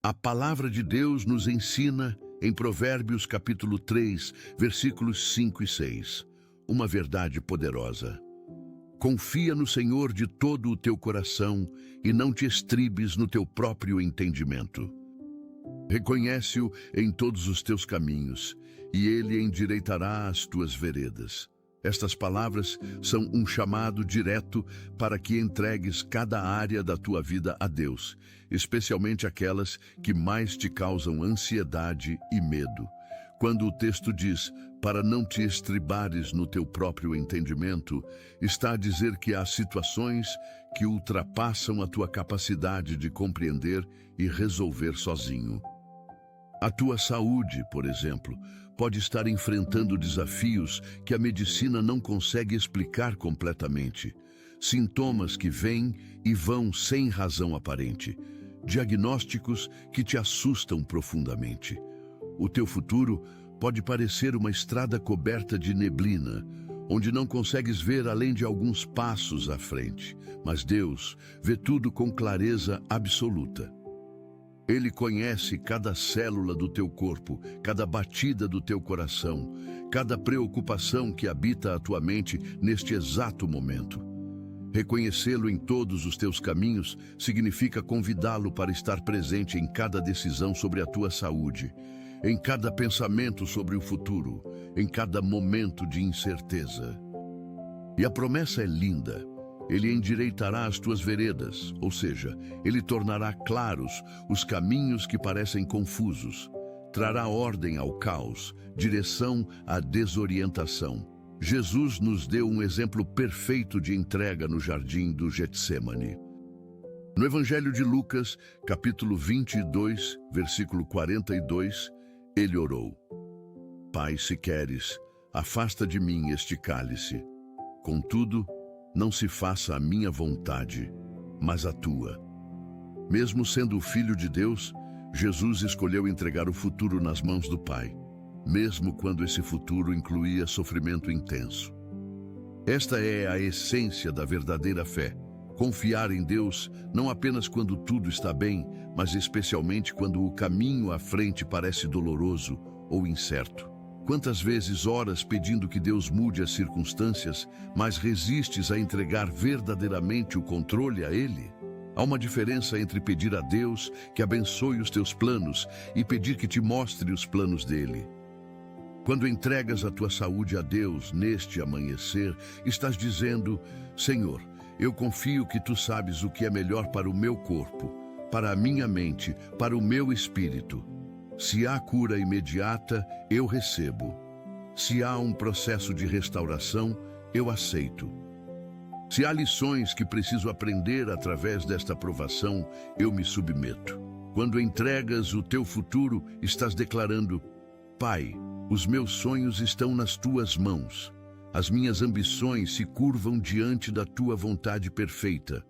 A palavra de Deus nos ensina em Provérbios capítulo 3, versículos 5 e 6, uma verdade poderosa. Confia no Senhor de todo o teu coração e não te estribes no teu próprio entendimento. Reconhece-o em todos os teus caminhos, e ele endireitará as tuas veredas. Estas palavras são um chamado direto para que entregues cada área da tua vida a Deus, especialmente aquelas que mais te causam ansiedade e medo. Quando o texto diz, para não te estribares no teu próprio entendimento, está a dizer que há situações que ultrapassam a tua capacidade de compreender e resolver sozinho. A tua saúde, por exemplo, pode estar enfrentando desafios que a medicina não consegue explicar completamente. Sintomas que vêm e vão sem razão aparente. Diagnósticos que te assustam profundamente. O teu futuro pode parecer uma estrada coberta de neblina, onde não consegues ver além de alguns passos à frente. Mas Deus vê tudo com clareza absoluta. Ele conhece cada célula do teu corpo, cada batida do teu coração, cada preocupação que habita a tua mente neste exato momento. Reconhecê-lo em todos os teus caminhos significa convidá-lo para estar presente em cada decisão sobre a tua saúde, em cada pensamento sobre o futuro, em cada momento de incerteza. E a promessa é linda. Ele endireitará as tuas veredas, ou seja, ele tornará claros os caminhos que parecem confusos, trará ordem ao caos, direção à desorientação. Jesus nos deu um exemplo perfeito de entrega no jardim do Getsêmani. No Evangelho de Lucas, capítulo 22, versículo 42, ele orou: Pai, se queres, afasta de mim este cálice. Contudo, não se faça a minha vontade, mas a tua. Mesmo sendo o Filho de Deus, Jesus escolheu entregar o futuro nas mãos do Pai, mesmo quando esse futuro incluía sofrimento intenso. Esta é a essência da verdadeira fé. Confiar em Deus não apenas quando tudo está bem, mas especialmente quando o caminho à frente parece doloroso ou incerto. Quantas vezes oras pedindo que Deus mude as circunstâncias, mas resistes a entregar verdadeiramente o controle a Ele? Há uma diferença entre pedir a Deus que abençoe os teus planos e pedir que te mostre os planos dele. Quando entregas a tua saúde a Deus neste amanhecer, estás dizendo: Senhor, eu confio que tu sabes o que é melhor para o meu corpo, para a minha mente, para o meu espírito. Se há cura imediata, eu recebo. Se há um processo de restauração, eu aceito. Se há lições que preciso aprender através desta provação, eu me submeto. Quando entregas o teu futuro, estás declarando: Pai, os meus sonhos estão nas tuas mãos. As minhas ambições se curvam diante da tua vontade perfeita.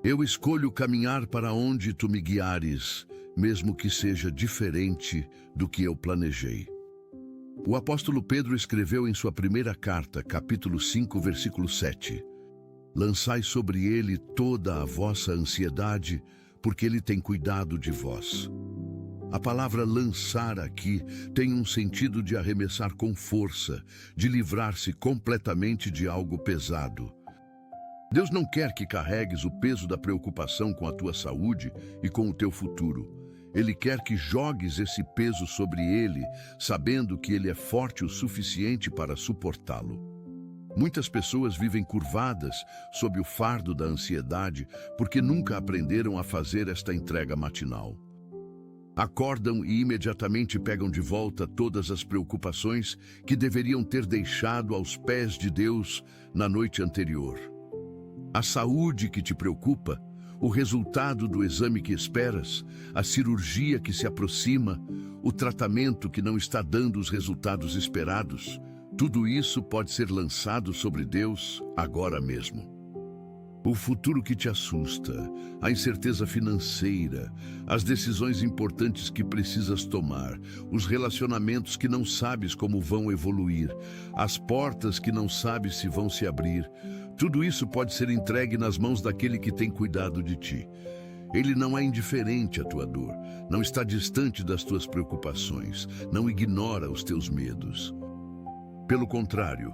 Eu escolho caminhar para onde tu me guiares, mesmo que seja diferente do que eu planejei. O apóstolo Pedro escreveu em sua primeira carta, capítulo 5, versículo 7, Lançai sobre ele toda a vossa ansiedade, porque ele tem cuidado de vós. A palavra lançar aqui tem um sentido de arremessar com força, de livrar-se completamente de algo pesado. Deus não quer que carregues o peso da preocupação com a tua saúde e com o teu futuro. Ele quer que jogues esse peso sobre ele, sabendo que ele é forte o suficiente para suportá-lo. Muitas pessoas vivem curvadas sob o fardo da ansiedade porque nunca aprenderam a fazer esta entrega matinal. Acordam e imediatamente pegam de volta todas as preocupações que deveriam ter deixado aos pés de Deus na noite anterior. A saúde que te preocupa, o resultado do exame que esperas, a cirurgia que se aproxima, o tratamento que não está dando os resultados esperados, tudo isso pode ser lançado sobre Deus agora mesmo. O futuro que te assusta, a incerteza financeira, as decisões importantes que precisas tomar, os relacionamentos que não sabes como vão evoluir, as portas que não sabes se vão se abrir, tudo isso pode ser entregue nas mãos daquele que tem cuidado de ti. Ele não é indiferente à tua dor, não está distante das tuas preocupações, não ignora os teus medos. Pelo contrário,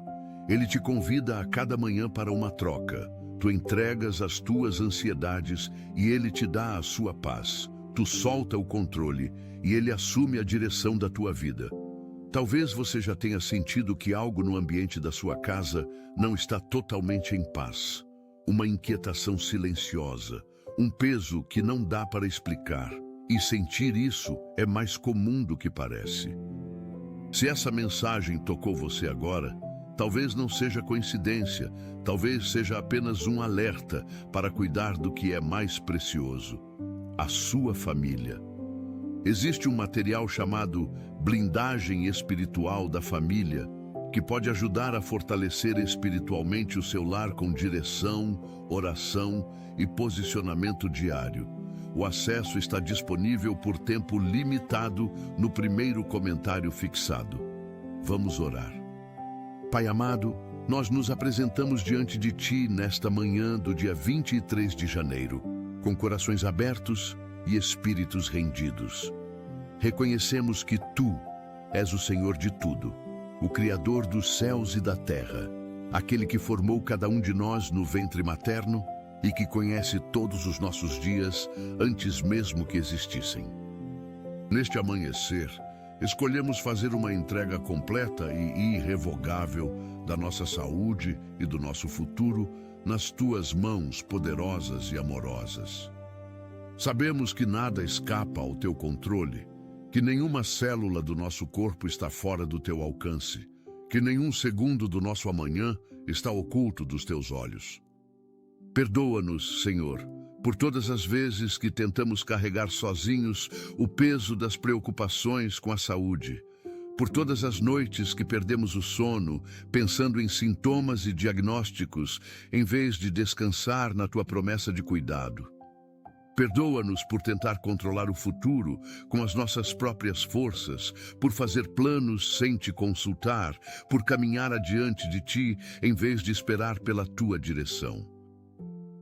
Ele te convida a cada manhã para uma troca. Tu entregas as tuas ansiedades e Ele te dá a sua paz. Tu solta o controle e Ele assume a direção da tua vida. Talvez você já tenha sentido que algo no ambiente da sua casa não está totalmente em paz. Uma inquietação silenciosa, um peso que não dá para explicar. E sentir isso é mais comum do que parece. Se essa mensagem tocou você agora, talvez não seja coincidência, talvez seja apenas um alerta para cuidar do que é mais precioso, a sua família. Existe um material chamado blindagem espiritual da família, que pode ajudar a fortalecer espiritualmente o seu lar com direção, oração e posicionamento diário. O acesso está disponível por tempo limitado no primeiro comentário fixado. Vamos orar. Pai amado, nós nos apresentamos diante de Ti nesta manhã do dia 23 de janeiro, com corações abertos e espíritos rendidos. Reconhecemos que Tu és o Senhor de tudo, o Criador dos céus e da terra, aquele que formou cada um de nós no ventre materno e que conhece todos os nossos dias antes mesmo que existissem. Neste amanhecer, escolhemos fazer uma entrega completa e irrevogável da nossa saúde e do nosso futuro nas Tuas mãos poderosas e amorosas. Sabemos que nada escapa ao Teu controle, que nenhuma célula do nosso corpo está fora do Teu alcance, que nenhum segundo do nosso amanhã está oculto dos Teus olhos. Perdoa-nos, Senhor, por todas as vezes que tentamos carregar sozinhos o peso das preocupações com a saúde, por todas as noites que perdemos o sono pensando em sintomas e diagnósticos em vez de descansar na Tua promessa de cuidado. Perdoa-nos por tentar controlar o futuro com as nossas próprias forças, por fazer planos sem Te consultar, por caminhar adiante de Ti em vez de esperar pela Tua direção.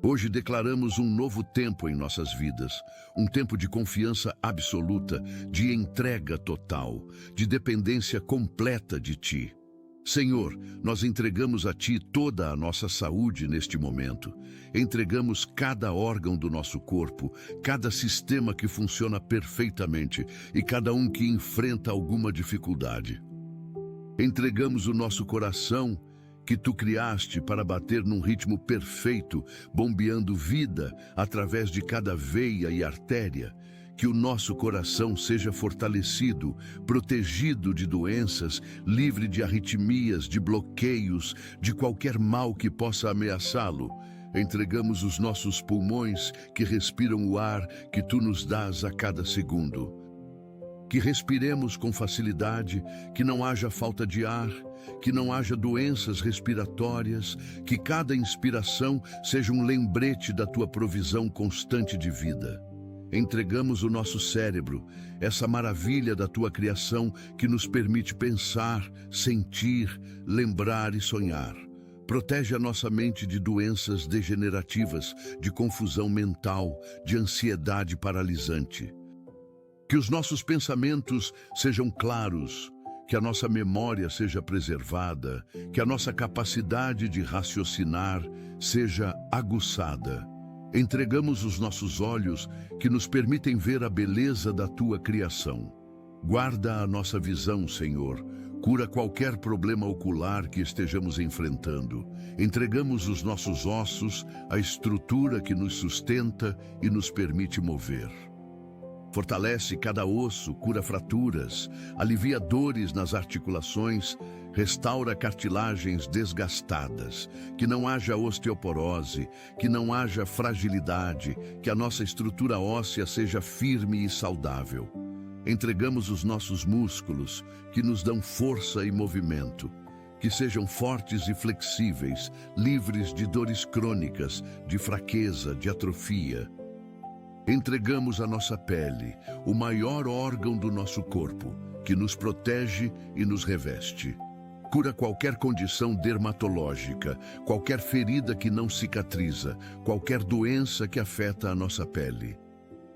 Hoje declaramos um novo tempo em nossas vidas, um tempo de confiança absoluta, de entrega total, de dependência completa de Ti. Senhor, nós entregamos a Ti toda a nossa saúde neste momento. Entregamos cada órgão do nosso corpo, cada sistema que funciona perfeitamente e cada um que enfrenta alguma dificuldade. Entregamos o nosso coração, que Tu criaste para bater num ritmo perfeito, bombeando vida através de cada veia e artéria. Que o nosso coração seja fortalecido, protegido de doenças, livre de arritmias, de bloqueios, de qualquer mal que possa ameaçá-lo. Entregamos os nossos pulmões que respiram o ar que Tu nos dás a cada segundo. Que respiremos com facilidade, que não haja falta de ar, que não haja doenças respiratórias, que cada inspiração seja um lembrete da Tua provisão constante de vida. Entregamos o nosso cérebro, essa maravilha da Tua criação que nos permite pensar, sentir, lembrar e sonhar. Protege a nossa mente de doenças degenerativas, de confusão mental, de ansiedade paralisante. Que os nossos pensamentos sejam claros, que a nossa memória seja preservada, que a nossa capacidade de raciocinar seja aguçada. Entregamos os nossos olhos que nos permitem ver a beleza da Tua criação. Guarda a nossa visão, Senhor. Cura qualquer problema ocular que estejamos enfrentando. Entregamos os nossos ossos, a estrutura que nos sustenta e nos permite mover. Fortalece cada osso, cura fraturas, alivia dores nas articulações, restaura cartilagens desgastadas, que não haja osteoporose, que não haja fragilidade, que a nossa estrutura óssea seja firme e saudável. Entregamos os nossos músculos, que nos dão força e movimento, que sejam fortes e flexíveis, livres de dores crônicas, de fraqueza, de atrofia. Entregamos a nossa pele, o maior órgão do nosso corpo, que nos protege e nos reveste. Cura qualquer condição dermatológica, qualquer ferida que não cicatriza, qualquer doença que afeta a nossa pele.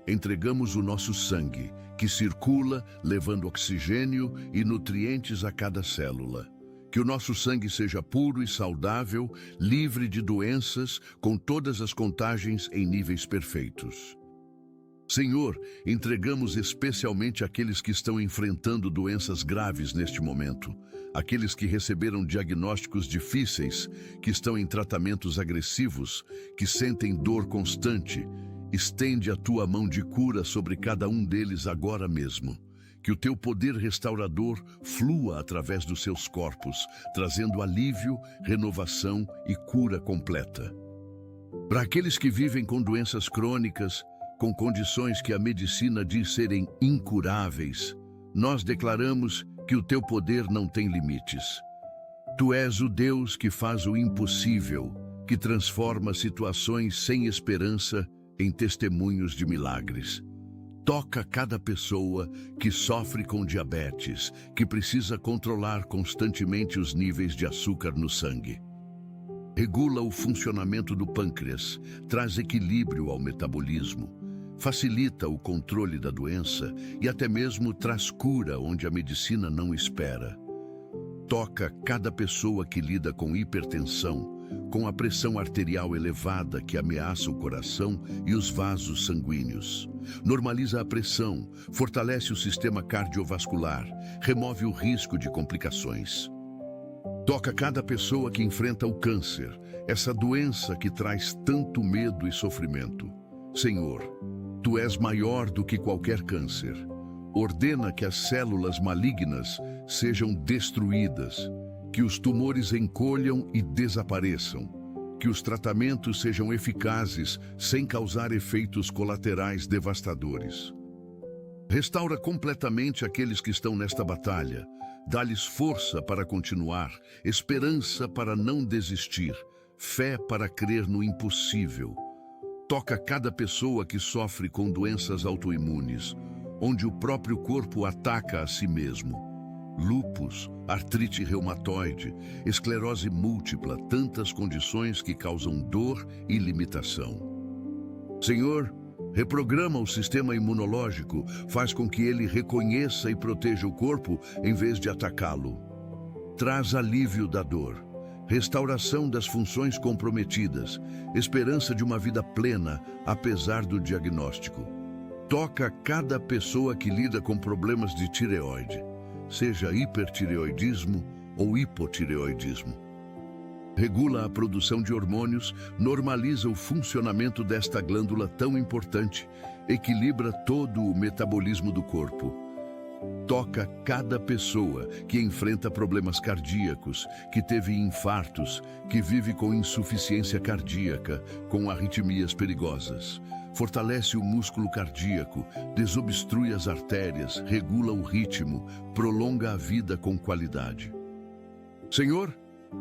entregamos o nosso sangue, que circula levando oxigênio e nutrientes a cada célula. Que o nosso sangue seja puro e saudável, livre de doenças, com todas as contagens em níveis perfeitos. Senhor, entregamos especialmente aqueles que estão enfrentando doenças graves neste momento, aqueles que receberam diagnósticos difíceis, que estão em tratamentos agressivos, que sentem dor constante. Estende a tua mão de cura sobre cada um deles agora mesmo. Que o teu poder restaurador flua através dos seus corpos, trazendo alívio, renovação e cura completa. Para aqueles que vivem com doenças crônicas, com condições que a medicina diz serem incuráveis, nós declaramos que o teu poder não tem limites. Tu és o Deus que faz o impossível, que transforma situações sem esperança em testemunhos de milagres. Toca cada pessoa que sofre com diabetes, que precisa controlar constantemente os níveis de açúcar no sangue. Regula o funcionamento do pâncreas, traz equilíbrio ao metabolismo, facilita o controle da doença e até mesmo traz cura onde a medicina não espera. Toca cada pessoa que lida com hipertensão, com a pressão arterial elevada que ameaça o coração e os vasos sanguíneos. Normaliza a pressão, fortalece o sistema cardiovascular, remove o risco de complicações. Toca cada pessoa que enfrenta o câncer, essa doença que traz tanto medo e sofrimento. Senhor, Tu és maior do que qualquer câncer. Ordena que as células malignas sejam destruídas, que os tumores encolham e desapareçam, que os tratamentos sejam eficazes sem causar efeitos colaterais devastadores. Restaura completamente aqueles que estão nesta batalha. Dá-lhes força para continuar, esperança para não desistir, fé para crer no impossível. Toca cada pessoa que sofre com doenças autoimunes, onde o próprio corpo ataca a si mesmo. Lúpus, artrite reumatoide, esclerose múltipla, tantas condições que causam dor e limitação. Senhor, reprograma o sistema imunológico, faz com que ele reconheça e proteja o corpo em vez de atacá-lo. Traz alívio da dor, restauração das funções comprometidas, esperança de uma vida plena, apesar do diagnóstico. Toca cada pessoa que lida com problemas de tireoide, seja hipertireoidismo ou hipotireoidismo. Regula a produção de hormônios, normaliza o funcionamento desta glândula tão importante, equilibra todo o metabolismo do corpo. Toca cada pessoa que enfrenta problemas cardíacos, que teve infartos, que vive com insuficiência cardíaca, com arritmias perigosas. Fortalece o músculo cardíaco, desobstrui as artérias, regula o ritmo, prolonga a vida com qualidade. Senhor,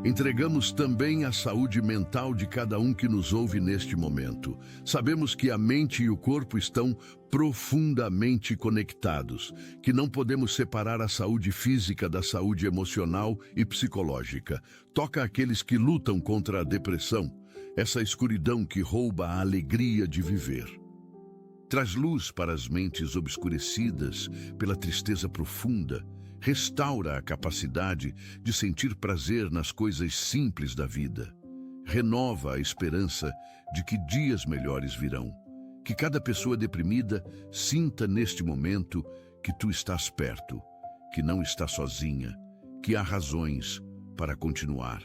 entregamos também a saúde mental de cada um que nos ouve neste momento. Sabemos que a mente e o corpo estão profundamente conectados, que não podemos separar a saúde física da saúde emocional e psicológica. Toca aqueles que lutam contra a depressão, essa escuridão que rouba a alegria de viver. Traz luz para as mentes obscurecidas pela tristeza profunda. Restaura a capacidade de sentir prazer nas coisas simples da vida. Renova a esperança de que dias melhores virão. Que cada pessoa deprimida sinta neste momento que tu estás perto, que não está sozinha, que há razões para continuar.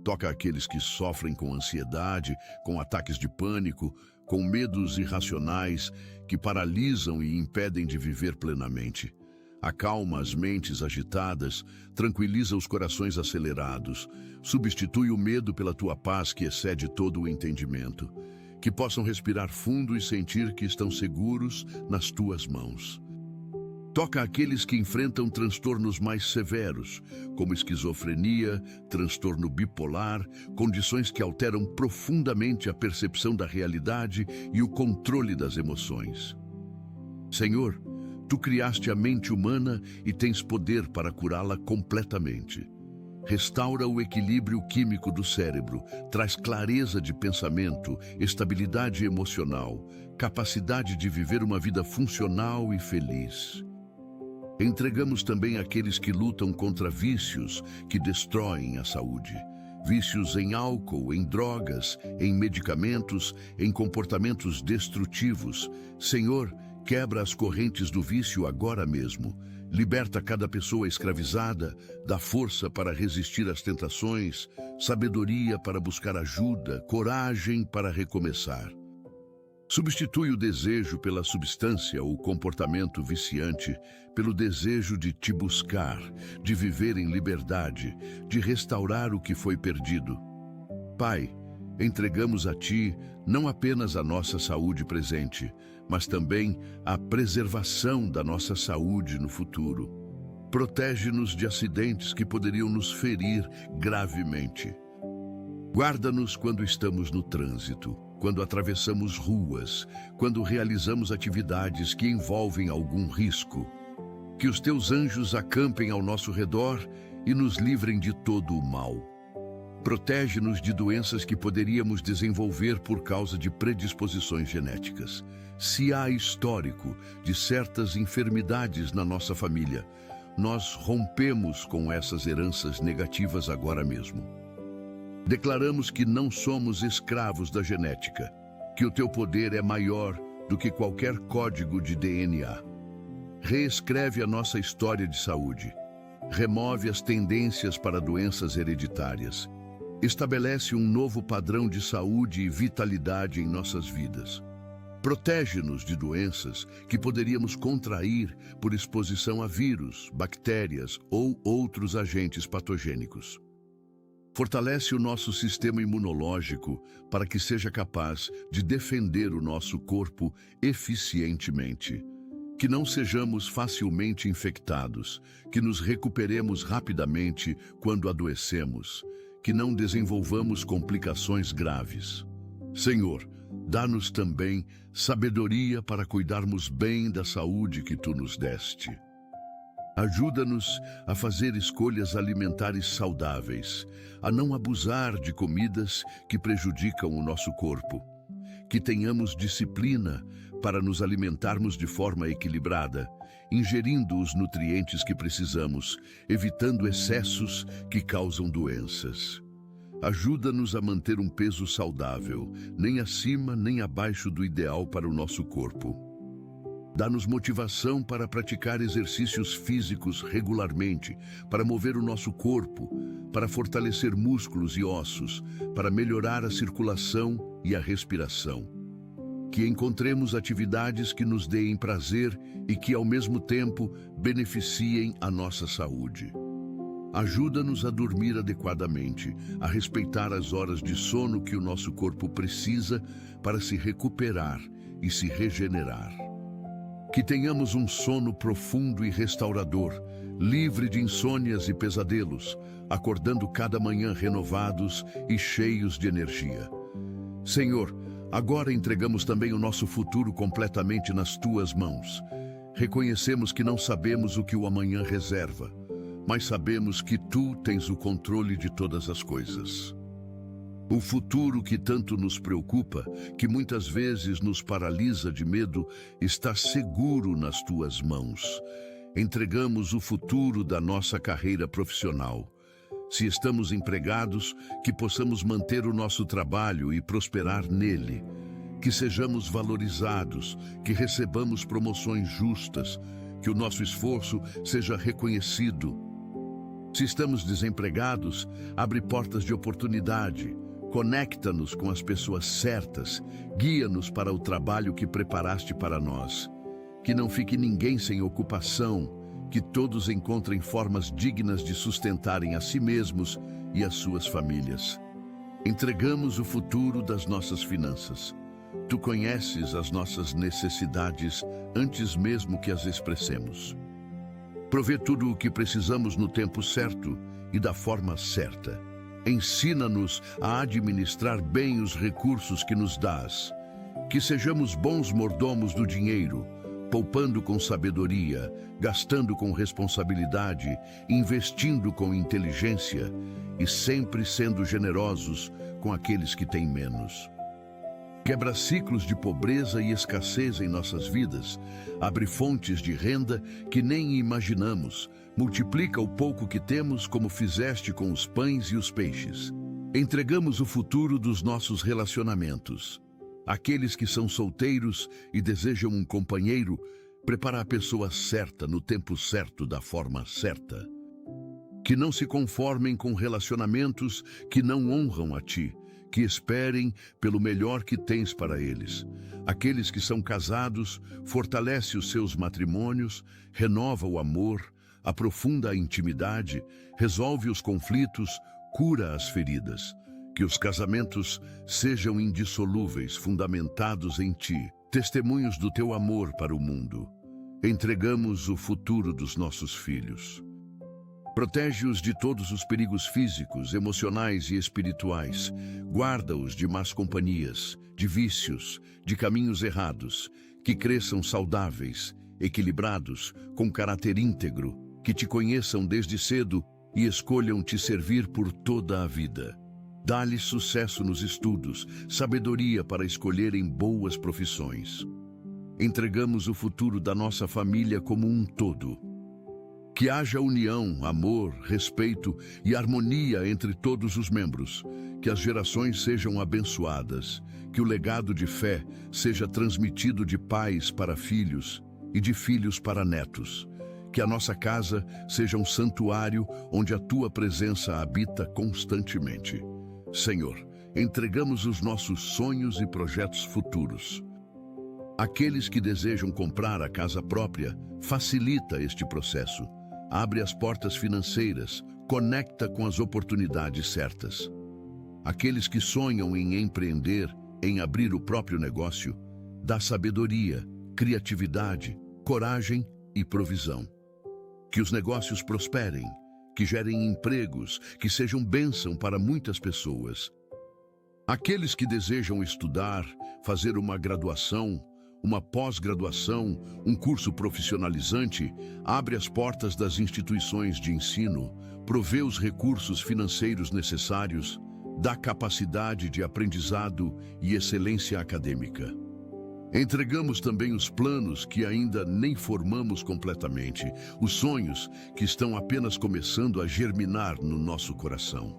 Toca aqueles que sofrem com ansiedade, com ataques de pânico, com medos irracionais que paralisam e impedem de viver plenamente. Acalma as mentes agitadas, tranquiliza os corações acelerados, substitui o medo pela tua paz que excede todo o entendimento. Que possam respirar fundo e sentir que estão seguros nas tuas mãos. Toca aqueles que enfrentam transtornos mais severos, como esquizofrenia, transtorno bipolar, condições que alteram profundamente a percepção da realidade e o controle das emoções. Senhor, Tu criaste a mente humana e tens poder para curá-la completamente. restaura o equilíbrio químico do cérebro, traz clareza de pensamento, estabilidade emocional, capacidade de viver uma vida funcional e feliz. Entregamos também aqueles que lutam contra vícios que destroem a saúde. Vícios em álcool, em drogas, em medicamentos, em comportamentos destrutivos. Senhor, quebra as correntes do vício agora mesmo. Liberta cada pessoa escravizada, dá força para resistir às tentações, sabedoria para buscar ajuda, coragem para recomeçar. Substitui o desejo pela substância ou comportamento viciante, pelo desejo de te buscar, de viver em liberdade, de restaurar o que foi perdido. Pai, entregamos a Ti não apenas a nossa saúde presente, mas também a preservação da nossa saúde no futuro. Protege-nos de acidentes que poderiam nos ferir gravemente. Guarda-nos quando estamos no trânsito, quando atravessamos ruas, quando realizamos atividades que envolvem algum risco. Que os Teus anjos acampem ao nosso redor e nos livrem de todo o mal. Protege-nos de doenças que poderíamos desenvolver por causa de predisposições genéticas. Se há histórico de certas enfermidades na nossa família, nós rompemos com essas heranças negativas agora mesmo. Declaramos que não somos escravos da genética, que o Teu poder é maior do que qualquer código de DNA. Reescreve a nossa história de saúde. Remove as tendências para doenças hereditárias. Estabelece um novo padrão de saúde e vitalidade em nossas vidas. Protege-nos de doenças que poderíamos contrair por exposição a vírus, bactérias ou outros agentes patogênicos. Fortalece o nosso sistema imunológico para que seja capaz de defender o nosso corpo eficientemente. Que não sejamos facilmente infectados, que nos recuperemos rapidamente quando adoecemos, que não desenvolvamos complicações graves. Senhor, dá-nos também sabedoria para cuidarmos bem da saúde que Tu nos deste. Ajuda-nos a fazer escolhas alimentares saudáveis, a não abusar de comidas que prejudicam o nosso corpo. Que tenhamos disciplina para nos alimentarmos de forma equilibrada, ingerindo os nutrientes que precisamos, evitando excessos que causam doenças. Ajuda-nos a manter um peso saudável, nem acima nem abaixo do ideal para o nosso corpo. Dá-nos motivação para praticar exercícios físicos regularmente, para mover o nosso corpo, para fortalecer músculos e ossos, para melhorar a circulação e a respiração. Que encontremos atividades que nos deem prazer e que, ao mesmo tempo, beneficiem a nossa saúde. Ajuda-nos a dormir adequadamente, a respeitar as horas de sono que o nosso corpo precisa para se recuperar e se regenerar. Que tenhamos um sono profundo e restaurador, livre de insônias e pesadelos, acordando cada manhã renovados e cheios de energia. Senhor, agora entregamos também o nosso futuro completamente nas Tuas mãos. Reconhecemos que não sabemos o que o amanhã reserva, mas sabemos que Tu tens o controle de todas as coisas. O futuro que tanto nos preocupa, que muitas vezes nos paralisa de medo, está seguro nas Tuas mãos. Entregamos o futuro da nossa carreira profissional. Se estamos empregados, que possamos manter o nosso trabalho e prosperar nele. Que sejamos valorizados, que recebamos promoções justas, que o nosso esforço seja reconhecido. Se estamos desempregados, abre portas de oportunidade. Conecta-nos com as pessoas certas, guia-nos para o trabalho que preparaste para nós. Que não fique ninguém sem ocupação, que todos encontrem formas dignas de sustentarem a si mesmos e as suas famílias. Entregamos o futuro das nossas finanças. Tu conheces as nossas necessidades antes mesmo que as expressemos. Provê tudo o que precisamos no tempo certo e da forma certa. Ensina-nos a administrar bem os recursos que nos dás. Que sejamos bons mordomos do dinheiro, poupando com sabedoria, gastando com responsabilidade, investindo com inteligência e sempre sendo generosos com aqueles que têm menos. Quebra ciclos de pobreza e escassez em nossas vidas, abre fontes de renda que nem imaginamos, multiplica o pouco que temos como fizeste com os pães e os peixes. Entregamos o futuro dos nossos relacionamentos. Aqueles que são solteiros e desejam um companheiro, prepara a pessoa certa no tempo certo da forma certa. Que não se conformem com relacionamentos que não honram a ti, que esperem pelo melhor que tens para eles. Aqueles que são casados, fortalece os seus matrimônios, renova o amor, aprofunda a intimidade, resolve os conflitos, cura as feridas. Que os casamentos sejam indissolúveis, fundamentados em ti, testemunhos do teu amor para o mundo. Entregamos o futuro dos nossos filhos. Protege-os de todos os perigos físicos, emocionais e espirituais. Guarda-os de más companhias, de vícios, de caminhos errados. Que cresçam saudáveis, equilibrados, com caráter íntegro. Que te conheçam desde cedo e escolham te servir por toda a vida. Dá-lhes sucesso nos estudos, sabedoria para escolherem boas profissões. Entregamos o futuro da nossa família como um todo. Que haja união, amor, respeito e harmonia entre todos os membros. Que as gerações sejam abençoadas. Que o legado de fé seja transmitido de pais para filhos e de filhos para netos. Que a nossa casa seja um santuário onde a tua presença habita constantemente. Senhor, entregamos os nossos sonhos e projetos futuros. Aqueles que desejam comprar a casa própria, facilita este processo. Abre as portas financeiras, conecta com as oportunidades certas. Aqueles que sonham em empreender, em abrir o próprio negócio, dá sabedoria, criatividade, coragem e provisão. Que os negócios prosperem, que gerem empregos, que sejam bênção para muitas pessoas. Aqueles que desejam estudar, fazer uma graduação, uma pós-graduação, um curso profissionalizante, abre as portas das instituições de ensino, provê os recursos financeiros necessários, dá capacidade de aprendizado e excelência acadêmica. Entregamos também os planos que ainda nem formamos completamente, os sonhos que estão apenas começando a germinar no nosso coração.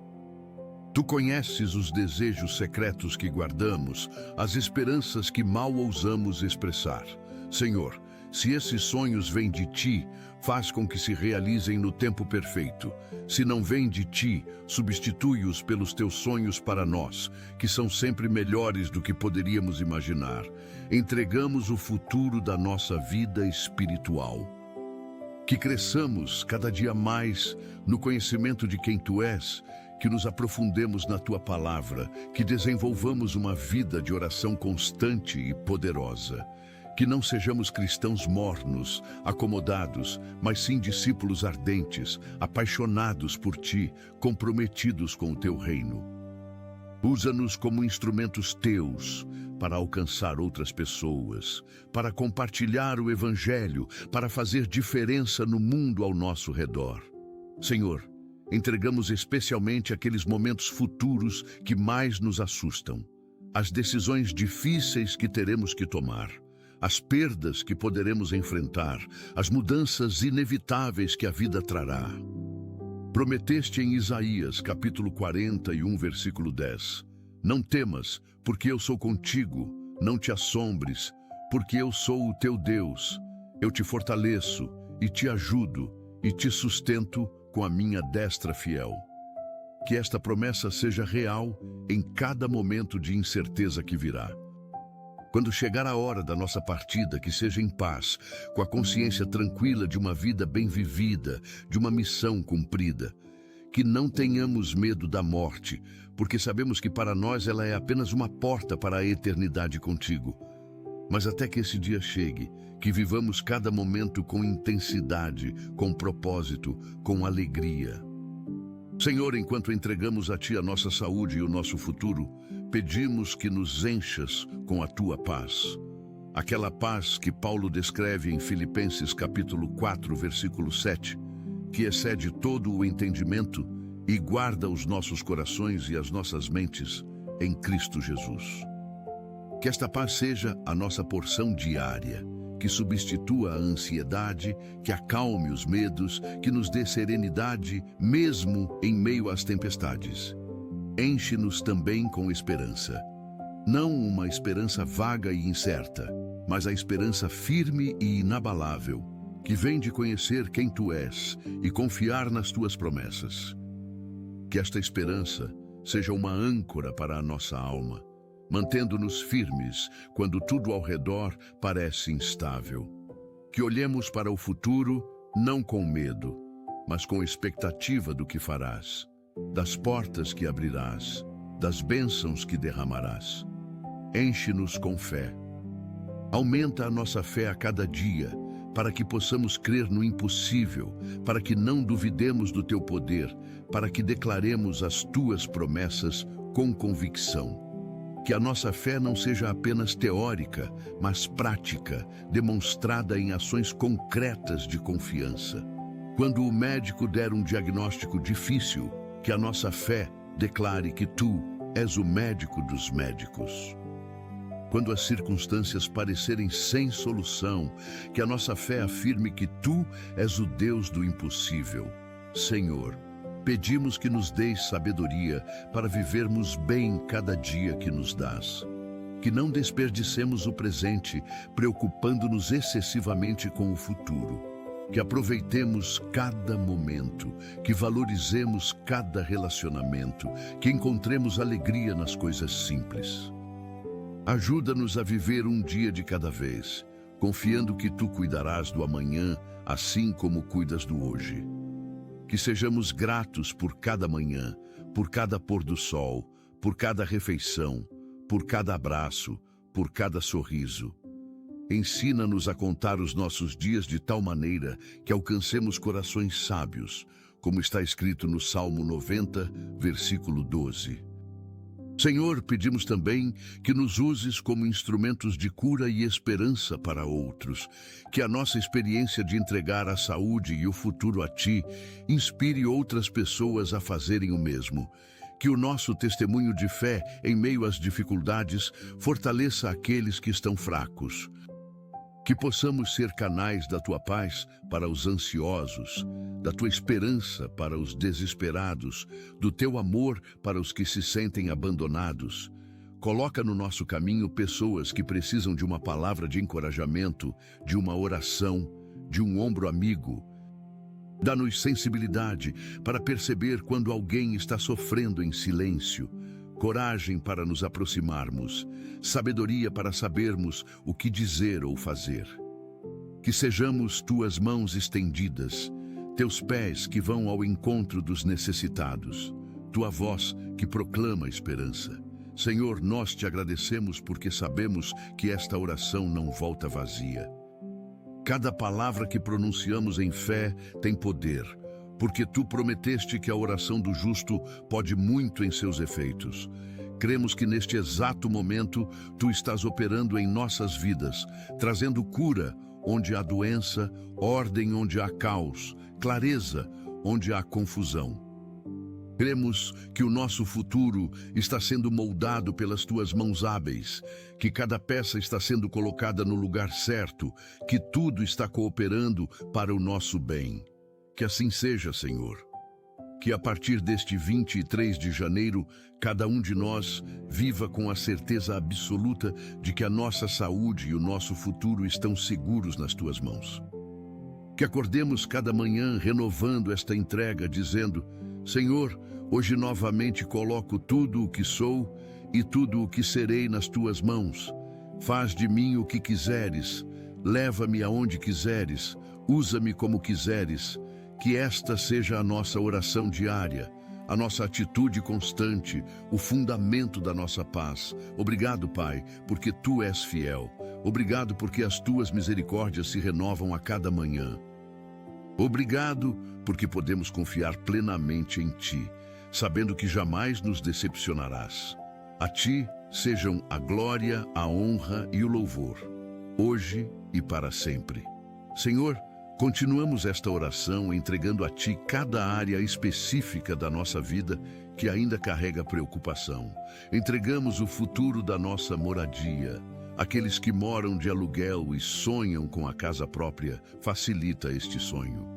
Tu conheces os desejos secretos que guardamos, as esperanças que mal ousamos expressar. Senhor, se esses sonhos vêm de ti, faz com que se realizem no tempo perfeito. Se não vêm de ti, substitui-os pelos teus sonhos para nós, que são sempre melhores do que poderíamos imaginar. Entregamos o futuro da nossa vida espiritual. Que cresçamos cada dia mais no conhecimento de quem tu és, que nos aprofundemos na tua palavra, que desenvolvamos uma vida de oração constante e poderosa. Que não sejamos cristãos mornos, acomodados, mas sim discípulos ardentes, apaixonados por ti, comprometidos com o teu reino. Usa-nos como instrumentos teus para alcançar outras pessoas, para compartilhar o Evangelho, para fazer diferença no mundo ao nosso redor. Senhor, entregamos especialmente aqueles momentos futuros que mais nos assustam, as decisões difíceis que teremos que tomar, as perdas que poderemos enfrentar, as mudanças inevitáveis que a vida trará. Prometeste em Isaías, capítulo 41, versículo 10, não temas, porque eu sou contigo, não te assombres, porque eu sou o teu Deus. Eu te fortaleço e te ajudo e te sustento com a minha destra fiel. Que esta promessa seja real em cada momento de incerteza que virá. Quando chegar a hora da nossa partida, que seja em paz, com a consciência tranquila de uma vida bem vivida, de uma missão cumprida. Que não tenhamos medo da morte, porque sabemos que para nós ela é apenas uma porta para a eternidade contigo. Mas até que esse dia chegue, que vivamos cada momento com intensidade, com propósito, com alegria. Senhor, enquanto entregamos a Ti a nossa saúde e o nosso futuro, pedimos que nos enchas com a Tua paz. Aquela paz que Paulo descreve em Filipenses capítulo 4, versículo 7, que excede todo o entendimento e guarda os nossos corações e as nossas mentes em Cristo Jesus. Que esta paz seja a nossa porção diária, que substitua a ansiedade, que acalme os medos, que nos dê serenidade mesmo em meio às tempestades. Enche-nos também com esperança. Não uma esperança vaga e incerta, mas a esperança firme e inabalável, que vem de conhecer quem tu és e confiar nas tuas promessas. Que esta esperança seja uma âncora para a nossa alma, mantendo-nos firmes quando tudo ao redor parece instável. Que olhemos para o futuro não com medo, mas com expectativa do que farás, das portas que abrirás, das bênçãos que derramarás. Enche-nos com fé. Aumenta a nossa fé a cada dia, para que possamos crer no impossível, para que não duvidemos do teu poder, para que declaremos as tuas promessas com convicção. Que a nossa fé não seja apenas teórica, mas prática, demonstrada em ações concretas de confiança. Quando o médico der um diagnóstico difícil, que a nossa fé declare que tu és o médico dos médicos. Quando as circunstâncias parecerem sem solução, que a nossa fé afirme que tu és o Deus do impossível. Senhor, pedimos que nos deis sabedoria para vivermos bem cada dia que nos dás. Que não desperdicemos o presente, preocupando-nos excessivamente com o futuro. Que aproveitemos cada momento, que valorizemos cada relacionamento, que encontremos alegria nas coisas simples. Ajuda-nos a viver um dia de cada vez, confiando que tu cuidarás do amanhã, assim como cuidas do hoje. Que sejamos gratos por cada manhã, por cada pôr do sol, por cada refeição, por cada abraço, por cada sorriso. Ensina-nos a contar os nossos dias de tal maneira que alcancemos corações sábios, como está escrito no Salmo 90, versículo 12. Senhor, pedimos também que nos uses como instrumentos de cura e esperança para outros, que a nossa experiência de entregar a saúde e o futuro a Ti inspire outras pessoas a fazerem o mesmo, que o nosso testemunho de fé em meio às dificuldades fortaleça aqueles que estão fracos. Que possamos ser canais da Tua paz para os ansiosos, da Tua esperança para os desesperados, do Teu amor para os que se sentem abandonados. Coloca no nosso caminho pessoas que precisam de uma palavra de encorajamento, de uma oração, de um ombro amigo. Dá-nos sensibilidade para perceber quando alguém está sofrendo em silêncio, coragem para nos aproximarmos, sabedoria para sabermos o que dizer ou fazer. Que sejamos tuas mãos estendidas, teus pés que vão ao encontro dos necessitados, tua voz que proclama esperança. Senhor, nós te agradecemos porque sabemos que esta oração não volta vazia. Cada palavra que pronunciamos em fé tem poder, porque tu prometeste que a oração do justo pode muito em seus efeitos. Cremos que neste exato momento tu estás operando em nossas vidas, trazendo cura onde há doença, ordem onde há caos, clareza onde há confusão. Cremos que o nosso futuro está sendo moldado pelas tuas mãos hábeis, que cada peça está sendo colocada no lugar certo, que tudo está cooperando para o nosso bem. Que assim seja, Senhor. Que a partir deste 23 de janeiro, cada um de nós viva com a certeza absoluta de que a nossa saúde e o nosso futuro estão seguros nas tuas mãos. Que acordemos cada manhã renovando esta entrega, dizendo: Senhor, hoje novamente coloco tudo o que sou e tudo o que serei nas tuas mãos. Faz de mim o que quiseres, leva-me aonde quiseres, usa-me como quiseres. Que esta seja a nossa oração diária, a nossa atitude constante, o fundamento da nossa paz. Obrigado, Pai, porque Tu és fiel. Obrigado porque as Tuas misericórdias se renovam a cada manhã. Obrigado porque podemos confiar plenamente em Ti, sabendo que jamais nos decepcionarás. A Ti sejam a glória, a honra e o louvor. hoje e para sempre. Senhor, continuamos esta oração entregando a Ti cada área específica da nossa vida que ainda carrega preocupação. Entregamos o futuro da nossa moradia. Aqueles que moram de aluguel e sonham com a casa própria, facilita este sonho.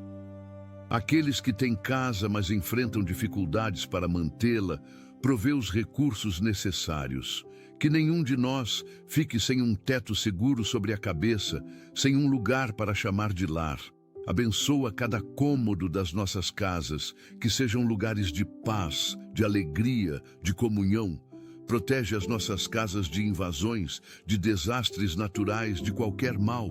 Aqueles que têm casa, mas enfrentam dificuldades para mantê-la, provê os recursos necessários. Que nenhum de nós fique sem um teto seguro sobre a cabeça, sem um lugar para chamar de lar. Abençoa cada cômodo das nossas casas, que sejam lugares de paz, de alegria, de comunhão. Protege as nossas casas de invasões, de desastres naturais, de qualquer mal.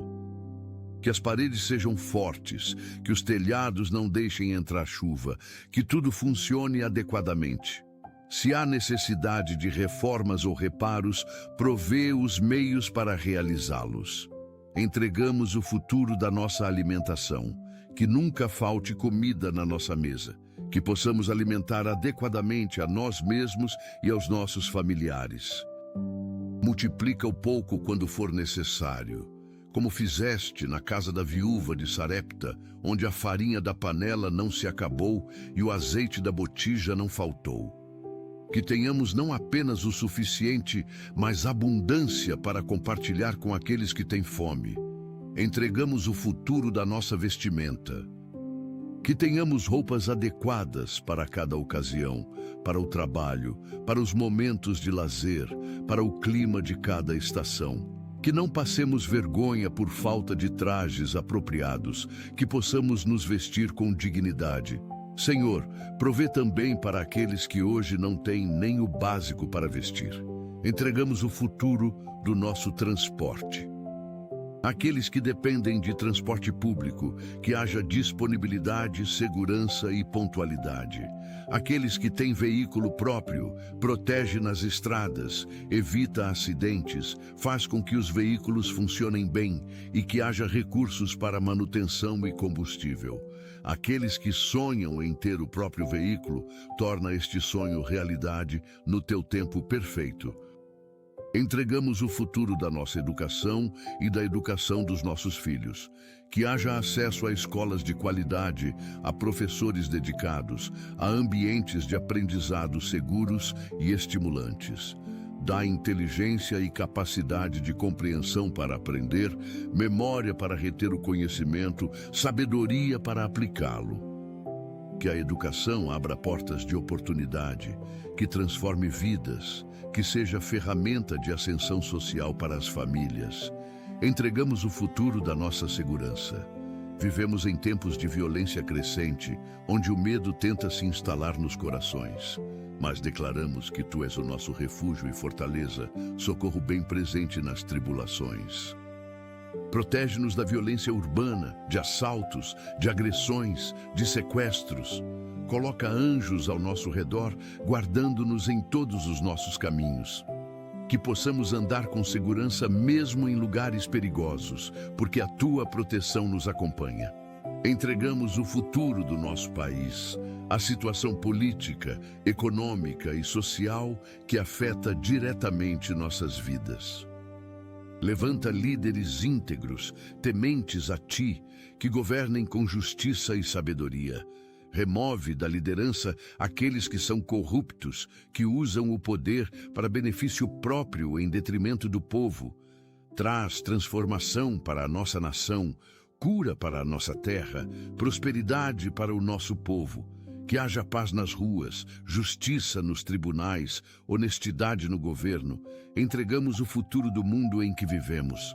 Que as paredes sejam fortes, que os telhados não deixem entrar chuva, que tudo funcione adequadamente. Se há necessidade de reformas ou reparos, provê os meios para realizá-los. Entregamos o futuro da nossa alimentação, que nunca falte comida na nossa mesa, que possamos alimentar adequadamente a nós mesmos e aos nossos familiares. Multiplica o pouco quando for necessário, como fizeste na casa da viúva de Sarepta, onde a farinha da panela não se acabou e o azeite da botija não faltou. Que tenhamos não apenas o suficiente, mas abundância para compartilhar com aqueles que têm fome. Entregamos o futuro da nossa vestimenta. Que tenhamos roupas adequadas para cada ocasião, para o trabalho, para os momentos de lazer, para o clima de cada estação. Que não passemos vergonha por falta de trajes apropriados, que possamos nos vestir com dignidade. Senhor, provê também para aqueles que hoje não têm nem o básico para vestir. Entregamos o futuro do nosso transporte. Aqueles que dependem de transporte público, que haja disponibilidade, segurança e pontualidade. Aqueles que têm veículo próprio, protege nas estradas, evita acidentes, faz com que os veículos funcionem bem e que haja recursos para manutenção e combustível. Aqueles que sonham em ter o próprio veículo, torna este sonho realidade no teu tempo perfeito. Entregamos o futuro da nossa educação e da educação dos nossos filhos. Que haja acesso a escolas de qualidade, a professores dedicados, a ambientes de aprendizado seguros e estimulantes. Dá inteligência e capacidade de compreensão para aprender, memória para reter o conhecimento, sabedoria para aplicá-lo. Que a educação abra portas de oportunidade, que transforme vidas, que seja ferramenta de ascensão social para as famílias. Entregamos o futuro da nossa segurança. Vivemos em tempos de violência crescente, onde o medo tenta se instalar nos corações. Mas declaramos que Tu és o nosso refúgio e fortaleza, socorro bem presente nas tribulações. Protege-nos da violência urbana, de assaltos, de agressões, de sequestros. Coloca anjos ao nosso redor, guardando-nos em todos os nossos caminhos. Que possamos andar com segurança mesmo em lugares perigosos, porque a Tua proteção nos acompanha. Entregamos o futuro do nosso país, a situação política, econômica e social que afeta diretamente nossas vidas. Levanta líderes íntegros, tementes a Ti, que governem com justiça e sabedoria. Remove da liderança aqueles que são corruptos, que usam o poder para benefício próprio em detrimento do povo. Traz transformação para a nossa nação, cura para a nossa terra, prosperidade para o nosso povo. Que haja paz nas ruas, justiça nos tribunais, honestidade no governo. Entregamos o futuro do mundo em que vivemos.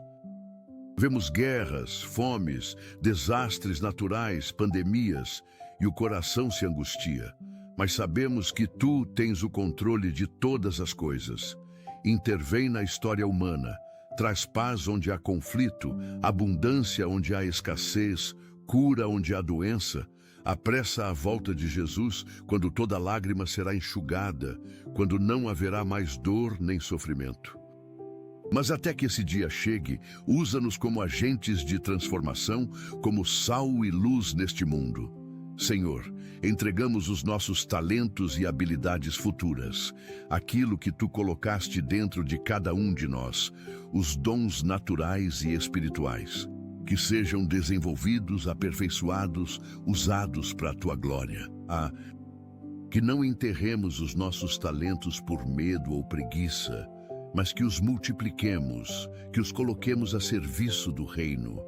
Vemos guerras, fomes, desastres naturais, pandemias, e o coração se angustia. Mas sabemos que Tu tens o controle de todas as coisas. Intervém na história humana, traz paz onde há conflito, abundância onde há escassez, cura onde há doença. Apressa a volta de Jesus quando toda lágrima será enxugada, quando não haverá mais dor nem sofrimento. Mas até que esse dia chegue, usa-nos como agentes de transformação, como sal e luz neste mundo. Senhor, entregamos os nossos talentos e habilidades futuras, aquilo que Tu colocaste dentro de cada um de nós, os dons naturais e espirituais, que sejam desenvolvidos, aperfeiçoados, usados para a Tua glória. Que não enterremos os nossos talentos por medo ou preguiça, mas que os multipliquemos, que os coloquemos a serviço do reino.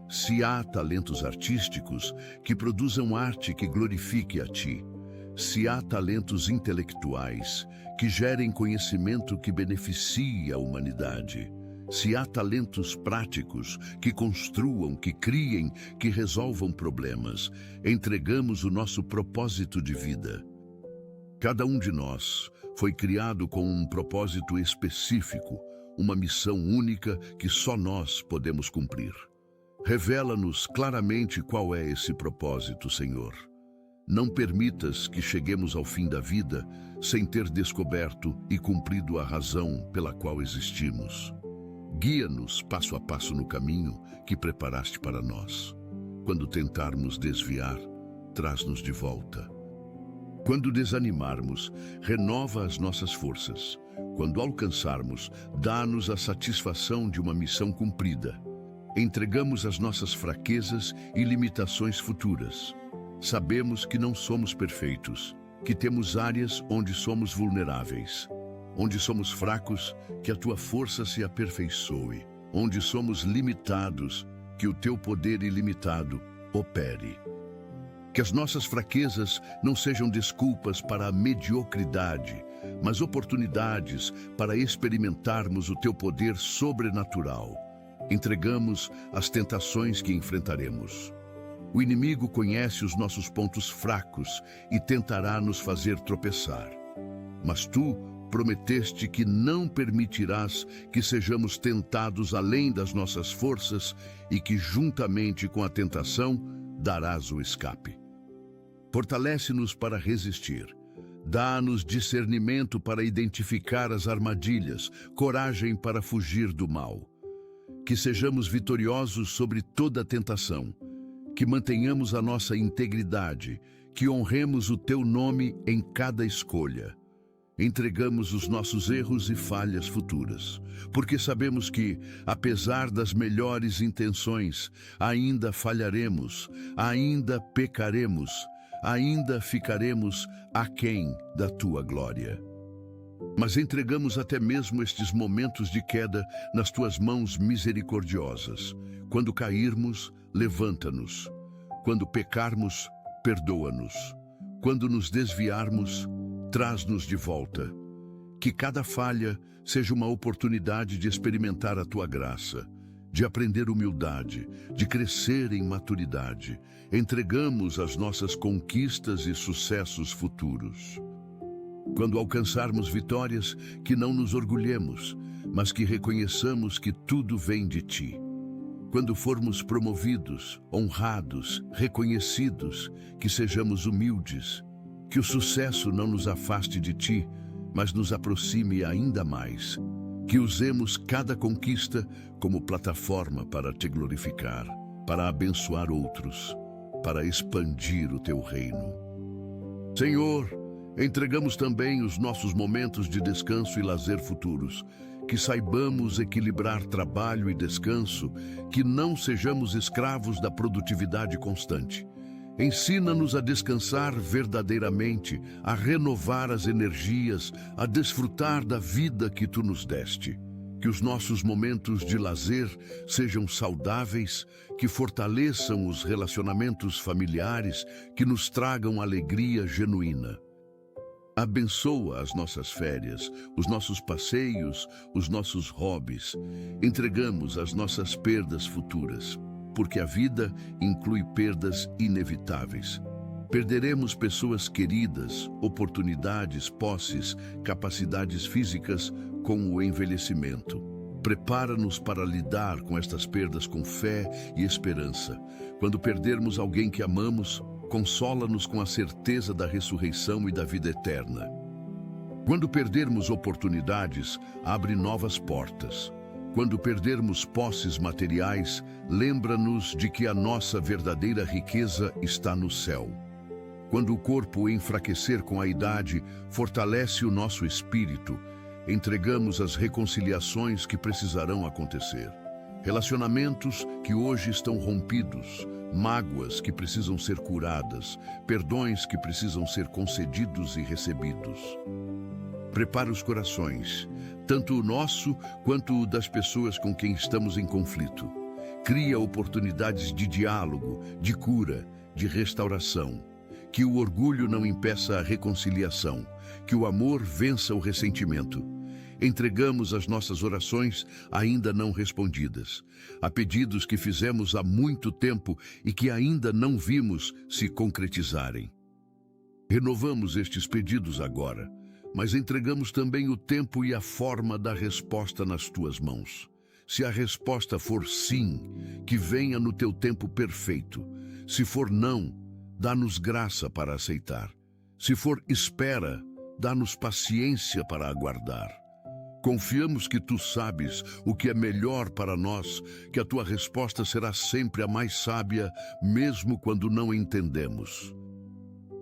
Se há talentos artísticos, que produzam arte que glorifique a Ti. Se há talentos intelectuais, que gerem conhecimento que beneficie a humanidade. Se há talentos práticos, que construam, que criem, que resolvam problemas, entregamos o nosso propósito de vida. Cada um de nós foi criado com um propósito específico, uma missão única que só nós podemos cumprir. Revela-nos claramente qual é esse propósito, Senhor. Não permitas que cheguemos ao fim da vida sem ter descoberto e cumprido a razão pela qual existimos. Guia-nos passo a passo no caminho que preparaste para nós. Quando tentarmos desviar, traz-nos de volta. Quando desanimarmos, renova as nossas forças. Quando alcançarmos, dá-nos a satisfação de uma missão cumprida. Entregamos as nossas fraquezas e limitações futuras. Sabemos que não somos perfeitos, que temos áreas onde somos vulneráveis, onde somos fracos, que a Tua força se aperfeiçoe, onde somos limitados, que o Teu poder ilimitado opere. Que as nossas fraquezas não sejam desculpas para a mediocridade, mas oportunidades para experimentarmos o Teu poder sobrenatural. Entregamos as tentações que enfrentaremos. O inimigo conhece os nossos pontos fracos e tentará nos fazer tropeçar. Mas Tu prometeste que não permitirás que sejamos tentados além das nossas forças e que, juntamente com a tentação, darás o escape. Fortalece-nos para resistir. Dá-nos discernimento para identificar as armadilhas, coragem para fugir do mal. Que sejamos vitoriosos sobre toda tentação, que mantenhamos a nossa integridade, que honremos o Teu nome em cada escolha. Entregamos os nossos erros e falhas futuras, porque sabemos que, apesar das melhores intenções, ainda falharemos, ainda pecaremos, ainda ficaremos aquém da Tua glória. Mas entregamos até mesmo estes momentos de queda nas Tuas mãos misericordiosas. Quando cairmos, levanta-nos. Quando pecarmos, perdoa-nos. Quando nos desviarmos, traz-nos de volta. Que cada falha seja uma oportunidade de experimentar a Tua graça, de aprender humildade, de crescer em maturidade. Entregamos as nossas conquistas e sucessos futuros. Quando alcançarmos vitórias, que não nos orgulhemos, mas que reconheçamos que tudo vem de Ti. Quando formos promovidos, honrados, reconhecidos, que sejamos humildes, que o sucesso não nos afaste de Ti, mas nos aproxime ainda mais. Que usemos cada conquista como plataforma para Te glorificar, para abençoar outros, para expandir o Teu reino. Senhor, entregamos também os nossos momentos de descanso e lazer futuros, que saibamos equilibrar trabalho e descanso, que não sejamos escravos da produtividade constante. Ensina-nos a descansar verdadeiramente, a renovar as energias, a desfrutar da vida que Tu nos deste. Que os nossos momentos de lazer sejam saudáveis, que fortaleçam os relacionamentos familiares, que nos tragam alegria genuína. Abençoa as nossas férias, os nossos passeios, os nossos hobbies. Entregamos as nossas perdas futuras, porque a vida inclui perdas inevitáveis. Perderemos pessoas queridas, oportunidades, posses, capacidades físicas com o envelhecimento. Prepara-nos para lidar com estas perdas com fé e esperança. Quando perdermos alguém que amamos, consola-nos com a certeza da ressurreição e da vida eterna. Quando perdermos oportunidades, abre novas portas. Quando perdermos posses materiais, lembra-nos de que a nossa verdadeira riqueza está no céu. Quando o corpo enfraquecer com a idade, fortalece o nosso espírito. Entregamos as reconciliações que precisarão acontecer. Relacionamentos que hoje estão rompidos, mágoas que precisam ser curadas, perdões que precisam ser concedidos e recebidos. Prepara os corações, tanto o nosso quanto o das pessoas com quem estamos em conflito. Cria oportunidades de diálogo, de cura, de restauração. Que o orgulho não impeça a reconciliação, que o amor vença o ressentimento. Entregamos as nossas orações ainda não respondidas, a pedidos que fizemos há muito tempo e que ainda não vimos se concretizarem. Renovamos estes pedidos agora, mas entregamos também o tempo e a forma da resposta nas tuas mãos. Se a resposta for sim, que venha no teu tempo perfeito. Se for não, dá-nos graça para aceitar. Se for espera, dá-nos paciência para aguardar. Confiamos que tu sabes o que é melhor para nós, que a tua resposta será sempre a mais sábia, mesmo quando não entendemos.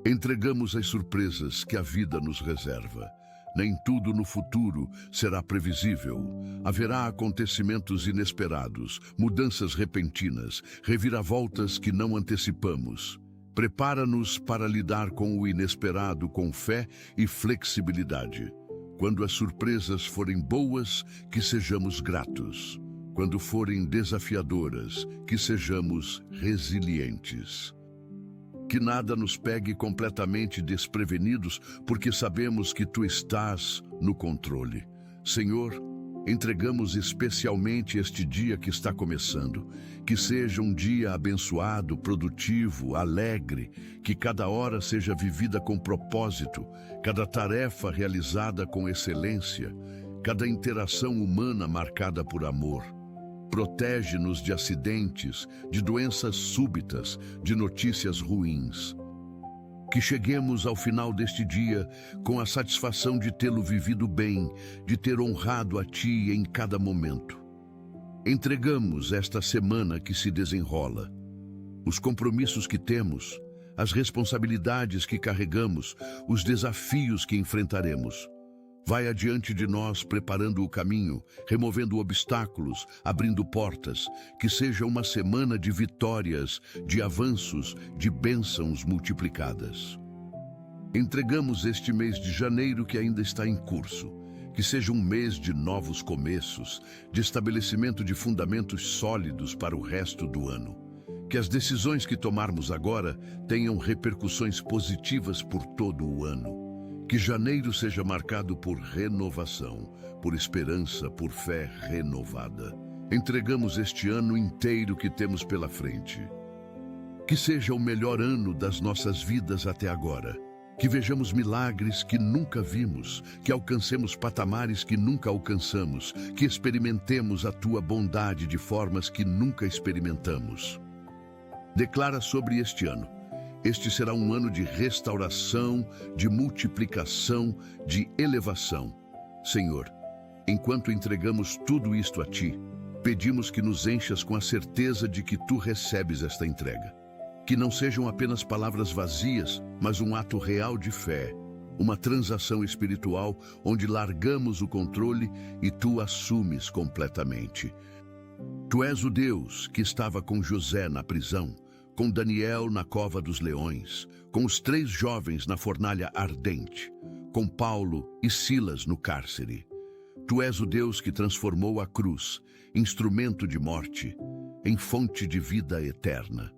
Entregamos as surpresas que a vida nos reserva. Nem tudo no futuro será previsível. Haverá acontecimentos inesperados, mudanças repentinas, reviravoltas que não antecipamos. Prepara-nos para lidar com o inesperado com fé e flexibilidade. Quando as surpresas forem boas, que sejamos gratos. Quando forem desafiadoras, que sejamos resilientes. Que nada nos pegue completamente desprevenidos, porque sabemos que tu estás no controle. Senhor, entregamos especialmente este dia que está começando. Que seja um dia abençoado, produtivo, alegre, que cada hora seja vivida com propósito, cada tarefa realizada com excelência, cada interação humana marcada por amor. Protege-nos de acidentes, de doenças súbitas, de notícias ruins. Que cheguemos ao final deste dia com a satisfação de tê-lo vivido bem, de ter honrado a Ti em cada momento. Entregamos esta semana que se desenrola, os compromissos que temos, as responsabilidades que carregamos, os desafios que enfrentaremos. Vai adiante de nós, preparando o caminho, removendo obstáculos, abrindo portas. Que seja uma semana de vitórias, de avanços, de bênçãos multiplicadas. Entregamos este mês de janeiro que ainda está em curso. Que seja um mês de novos começos, de estabelecimento de fundamentos sólidos para o resto do ano. Que as decisões que tomarmos agora tenham repercussões positivas por todo o ano. Que janeiro seja marcado por renovação, por esperança, por fé renovada. Entregamos este ano inteiro que temos pela frente. Que seja o melhor ano das nossas vidas até agora. Que vejamos milagres que nunca vimos, que alcancemos patamares que nunca alcançamos, que experimentemos a tua bondade de formas que nunca experimentamos. Declara sobre este ano. Este será um ano de restauração, de multiplicação, de elevação. Senhor, enquanto entregamos tudo isto a Ti, pedimos que nos enchas com a certeza de que Tu recebes esta entrega. Que não sejam apenas palavras vazias, mas um ato real de fé, uma transação espiritual onde largamos o controle e Tu assumes completamente. Tu és o Deus que estava com José na prisão, com Daniel na cova dos leões, com os 3 jovens na fornalha ardente, com Paulo e Silas no cárcere. Tu és o Deus que transformou a cruz, instrumento de morte, em fonte de vida eterna.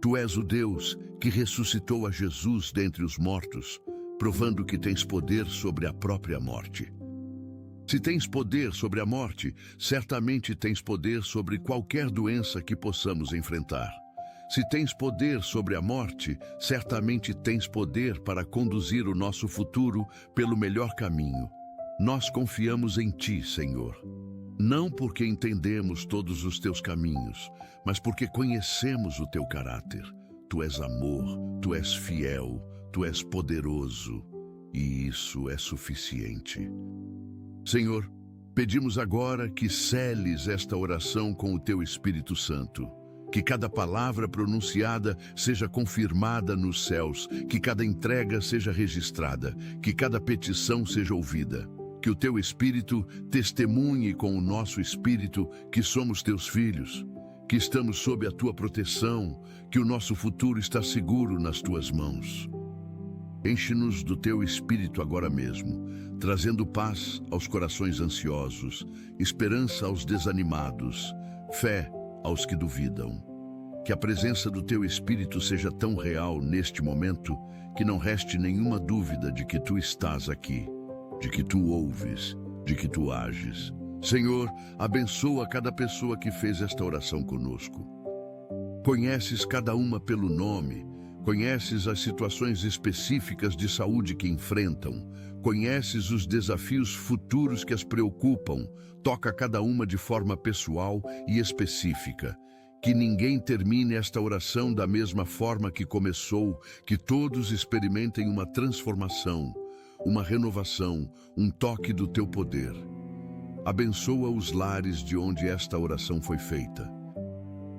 Tu és o Deus que ressuscitou a Jesus dentre os mortos, provando que tens poder sobre a própria morte. Se tens poder sobre a morte, certamente tens poder sobre qualquer doença que possamos enfrentar. Se tens poder sobre a morte, certamente tens poder para conduzir o nosso futuro pelo melhor caminho. Nós confiamos em Ti, Senhor. Não porque entendemos todos os Teus caminhos, mas porque conhecemos o Teu caráter. Tu és amor, Tu és fiel, Tu és poderoso, e isso é suficiente. Senhor, pedimos agora que seles esta oração com o Teu Espírito Santo. Que cada palavra pronunciada seja confirmada nos céus, que cada entrega seja registrada, que cada petição seja ouvida. Que o teu Espírito testemunhe com o nosso Espírito que somos teus filhos, que estamos sob a tua proteção, que o nosso futuro está seguro nas tuas mãos. Enche-nos do teu Espírito agora mesmo, trazendo paz aos corações ansiosos, esperança aos desanimados, fé aos que duvidam. Que a presença do teu Espírito seja tão real neste momento que não reste nenhuma dúvida de que tu estás aqui, de que tu ouves, de que tu ages. Senhor, abençoa cada pessoa que fez esta oração conosco. Conheces cada uma pelo nome, conheces as situações específicas de saúde que enfrentam, conheces os desafios futuros que as preocupam, toca cada uma de forma pessoal e específica. Que ninguém termine esta oração da mesma forma que começou, que todos experimentem uma transformação, uma renovação, um toque do teu poder. Abençoa os lares de onde esta oração foi feita.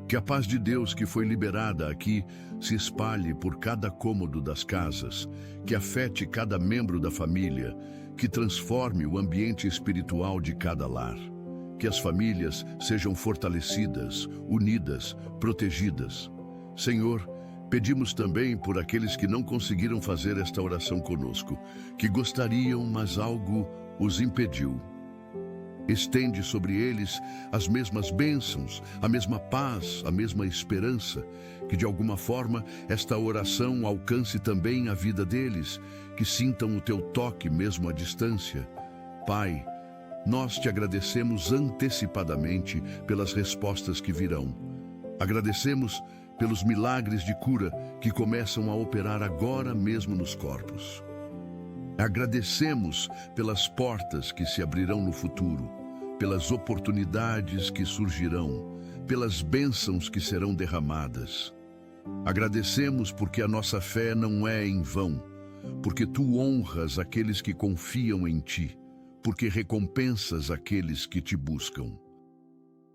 Que a paz de Deus que foi liberada aqui se espalhe por cada cômodo das casas, que afete cada membro da família, que transforme o ambiente espiritual de cada lar. Que as famílias sejam fortalecidas, unidas, protegidas. Senhor, pedimos também por aqueles que não conseguiram fazer esta oração conosco, que gostariam, mas algo os impediu. Estende sobre eles as mesmas bênçãos, a mesma paz, a mesma esperança, que de alguma forma esta oração alcance também a vida deles, que sintam o teu toque mesmo à distância. Pai, nós te agradecemos antecipadamente pelas respostas que virão. Agradecemos pelos milagres de cura que começam a operar agora mesmo nos corpos. Agradecemos pelas portas que se abrirão no futuro, pelas oportunidades que surgirão, pelas bênçãos que serão derramadas. Agradecemos porque a nossa fé não é em vão, porque tu honras aqueles que confiam em ti, porque recompensas aqueles que te buscam.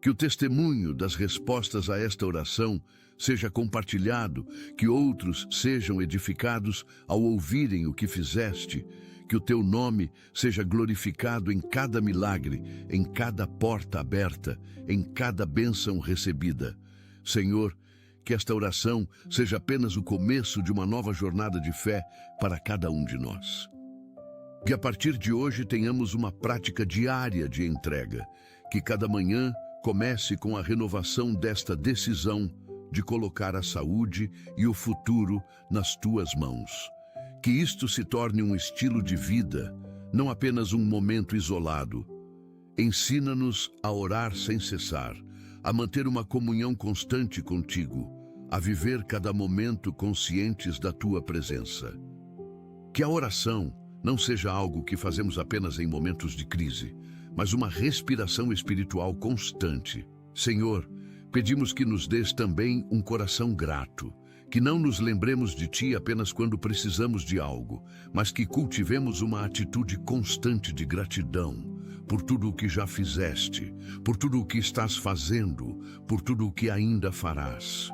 Que o testemunho das respostas a esta oração seja compartilhado, que outros sejam edificados ao ouvirem o que fizeste, que o teu nome seja glorificado em cada milagre, em cada porta aberta, em cada bênção recebida. Senhor, que esta oração seja apenas o começo de uma nova jornada de fé para cada um de nós. Que a partir de hoje tenhamos uma prática diária de entrega, que cada manhã comece com a renovação desta decisão de colocar a saúde e o futuro nas tuas mãos. Que isto se torne um estilo de vida, não apenas um momento isolado. Ensina-nos a orar sem cessar, a manter uma comunhão constante contigo, a viver cada momento conscientes da tua presença. Que a oração não seja algo que fazemos apenas em momentos de crise, mas uma respiração espiritual constante. Senhor, pedimos que nos dês também um coração grato, que não nos lembremos de ti apenas quando precisamos de algo, mas que cultivemos uma atitude constante de gratidão por tudo o que já fizeste, por tudo o que estás fazendo, por tudo o que ainda farás.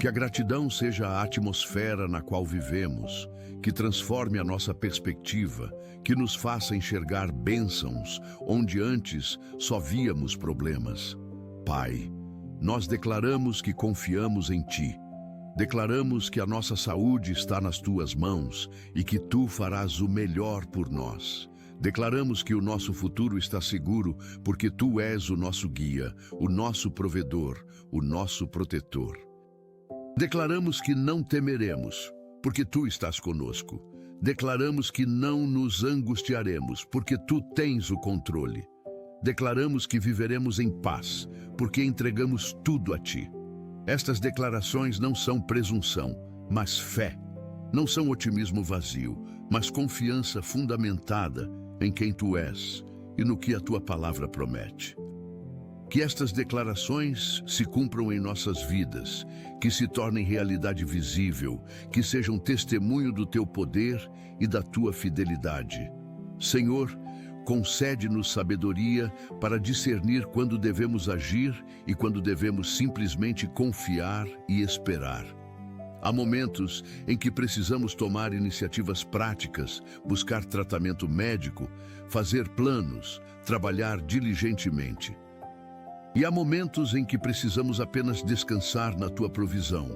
Que a gratidão seja a atmosfera na qual vivemos, que transforme a nossa perspectiva, que nos faça enxergar bênçãos onde antes só víamos problemas. Pai, nós declaramos que confiamos em ti. Declaramos que a nossa saúde está nas tuas mãos e que tu farás o melhor por nós. Declaramos que o nosso futuro está seguro porque tu és o nosso guia, o nosso provedor, o nosso protetor. Declaramos que não temeremos, porque tu estás conosco. Declaramos que não nos angustiaremos, porque tu tens o controle. Declaramos que viveremos em paz, porque entregamos tudo a ti. Estas declarações não são presunção, mas fé. Não são otimismo vazio, mas confiança fundamentada em quem tu és e no que a tua palavra promete. Que estas declarações se cumpram em nossas vidas, que se tornem realidade visível, que sejam testemunho do teu poder e da tua fidelidade. Senhor, concede-nos sabedoria para discernir quando devemos agir e quando devemos simplesmente confiar e esperar. Há momentos em que precisamos tomar iniciativas práticas, buscar tratamento médico, fazer planos, trabalhar diligentemente. E há momentos em que precisamos apenas descansar na tua provisão,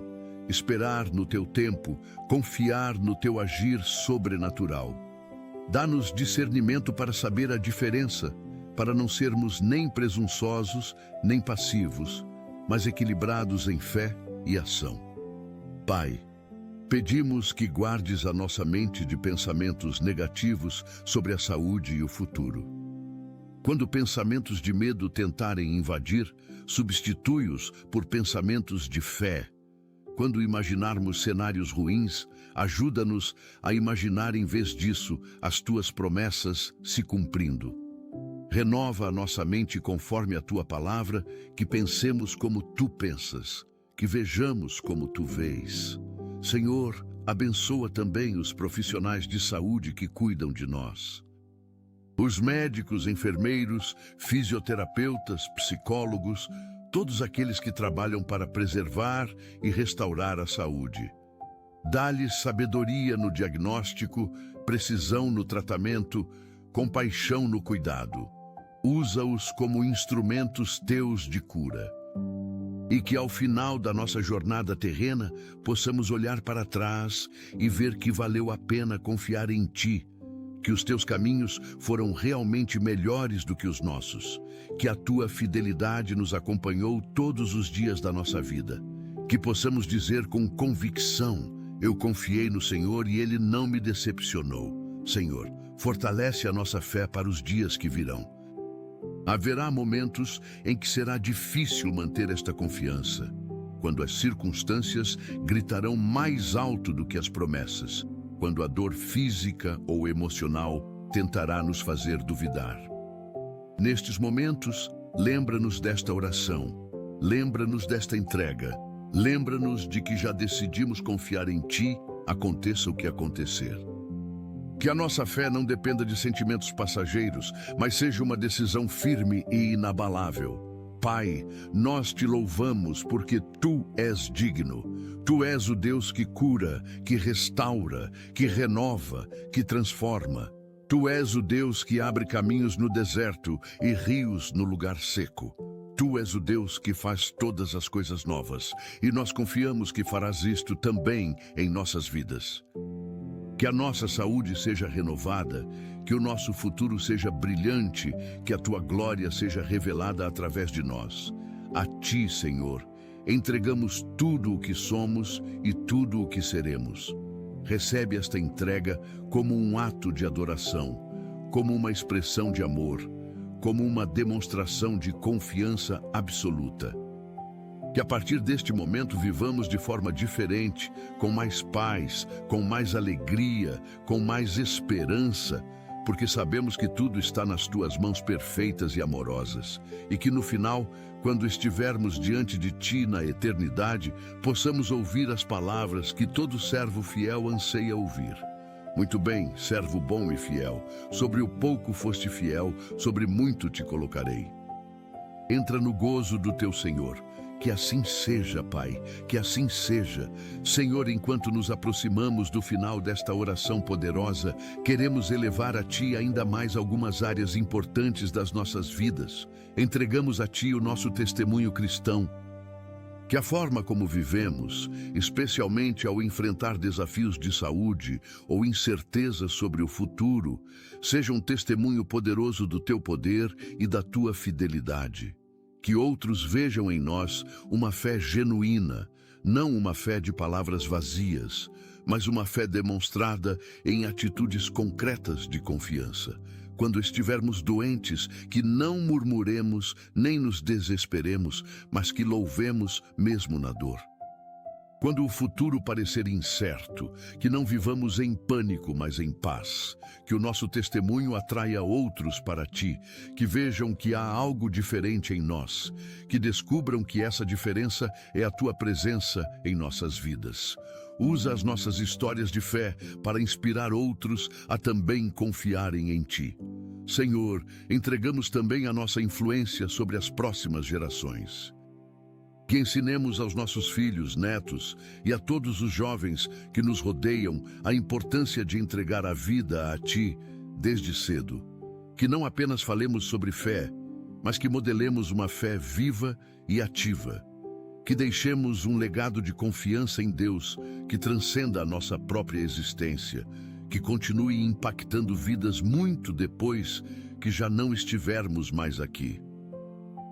esperar no teu tempo, confiar no teu agir sobrenatural. Dá-nos discernimento para saber a diferença, para não sermos nem presunçosos, nem passivos, mas equilibrados em fé e ação. Pai, pedimos que guardes a nossa mente de pensamentos negativos sobre a saúde e o futuro. Quando pensamentos de medo tentarem invadir, substitui-os por pensamentos de fé. Quando imaginarmos cenários ruins, ajuda-nos a imaginar em vez disso as tuas promessas se cumprindo. Renova a nossa mente conforme a tua palavra, que pensemos como tu pensas, que vejamos como tu vês. Senhor, abençoa também os profissionais de saúde que cuidam de nós. Os médicos, enfermeiros, fisioterapeutas, psicólogos, todos aqueles que trabalham para preservar e restaurar a saúde. Dá-lhes sabedoria no diagnóstico, precisão no tratamento, compaixão no cuidado. Usa-os como instrumentos teus de cura. E que ao final da nossa jornada terrena possamos olhar para trás e ver que valeu a pena confiar em ti, que os teus caminhos foram realmente melhores do que os nossos, que a tua fidelidade nos acompanhou todos os dias da nossa vida, que possamos dizer com convicção: eu confiei no Senhor e Ele não me decepcionou. Senhor, fortalece a nossa fé para os dias que virão. Haverá momentos em que será difícil manter esta confiança, quando as circunstâncias gritarão mais alto do que as promessas, quando a dor física ou emocional tentará nos fazer duvidar. Nestes momentos, lembra-nos desta oração, lembra-nos desta entrega, lembra-nos de que já decidimos confiar em Ti, aconteça o que acontecer. Que a nossa fé não dependa de sentimentos passageiros, mas seja uma decisão firme e inabalável. Pai, nós te louvamos porque Tu és digno. Tu és o Deus que cura, que restaura, que renova, que transforma. Tu és o Deus que abre caminhos no deserto e rios no lugar seco. Tu és o Deus que faz todas as coisas novas, e nós confiamos que farás isto também em nossas vidas. Que a nossa saúde seja renovada, que o nosso futuro seja brilhante, que a Tua glória seja revelada através de nós. A Ti, Senhor, entregamos tudo o que somos e tudo o que seremos. Recebe esta entrega como um ato de adoração, como uma expressão de amor, como uma demonstração de confiança absoluta. Que a partir deste momento vivamos de forma diferente, com mais paz, com mais alegria, com mais esperança, porque sabemos que tudo está nas Tuas mãos perfeitas e amorosas, e que no final, quando estivermos diante de Ti na eternidade, possamos ouvir as palavras que todo servo fiel anseia ouvir. Muito bem, servo bom e fiel, sobre o pouco foste fiel, sobre muito te colocarei. Entra no gozo do Teu Senhor. Que assim seja, Pai, que assim seja. Senhor, enquanto nos aproximamos do final desta oração poderosa, queremos elevar a Ti ainda mais algumas áreas importantes das nossas vidas. Entregamos a Ti o nosso testemunho cristão. Que a forma como vivemos, especialmente ao enfrentar desafios de saúde ou incertezas sobre o futuro, seja um testemunho poderoso do Teu poder e da Tua fidelidade. Que outros vejam em nós uma fé genuína, não uma fé de palavras vazias, mas uma fé demonstrada em atitudes concretas de confiança. Quando estivermos doentes, que não murmuremos nem nos desesperemos, mas que louvemos mesmo na dor. Quando o futuro parecer incerto, que não vivamos em pânico, mas em paz. Que o nosso testemunho atraia outros para Ti, que vejam que há algo diferente em nós, que descubram que essa diferença é a Tua presença em nossas vidas. Usa as nossas histórias de fé para inspirar outros a também confiarem em Ti. Senhor, entregamos também a nossa influência sobre as próximas gerações. Que ensinemos aos nossos filhos, netos e a todos os jovens que nos rodeiam a importância de entregar a vida a Ti desde cedo. Que não apenas falemos sobre fé, mas que modelemos uma fé viva e ativa. Que deixemos um legado de confiança em Deus que transcenda a nossa própria existência, que continue impactando vidas muito depois que já não estivermos mais aqui.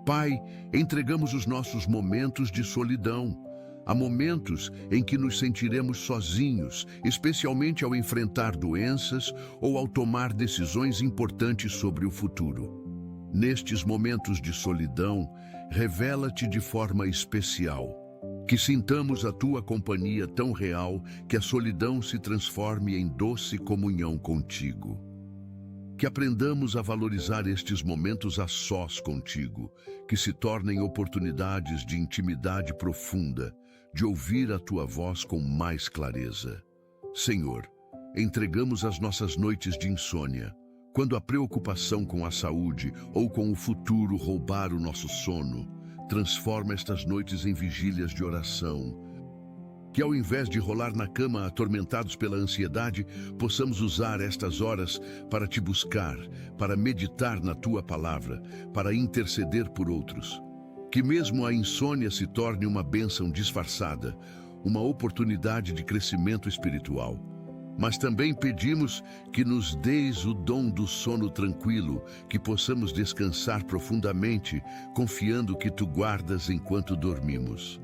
Pai, entregamos os nossos momentos de solidão. Há momentos em que nos sentiremos sozinhos, especialmente ao enfrentar doenças ou ao tomar decisões importantes sobre o futuro. Nestes momentos de solidão, revela-te de forma especial. Que sintamos a Tua companhia tão real que a solidão se transforme em doce comunhão contigo. Que aprendamos a valorizar estes momentos a sós contigo, que se tornem oportunidades de intimidade profunda, de ouvir a Tua voz com mais clareza. Senhor, entregamos as nossas noites de insônia, quando a preocupação com a saúde ou com o futuro roubar o nosso sono. Transforma estas noites em vigílias de oração. Que ao invés de rolar na cama atormentados pela ansiedade, possamos usar estas horas para Te buscar, para meditar na Tua palavra, para interceder por outros. Que mesmo a insônia se torne uma bênção disfarçada, uma oportunidade de crescimento espiritual. Mas também pedimos que nos deis o dom do sono tranquilo, que possamos descansar profundamente, confiando que Tu guardas enquanto dormimos.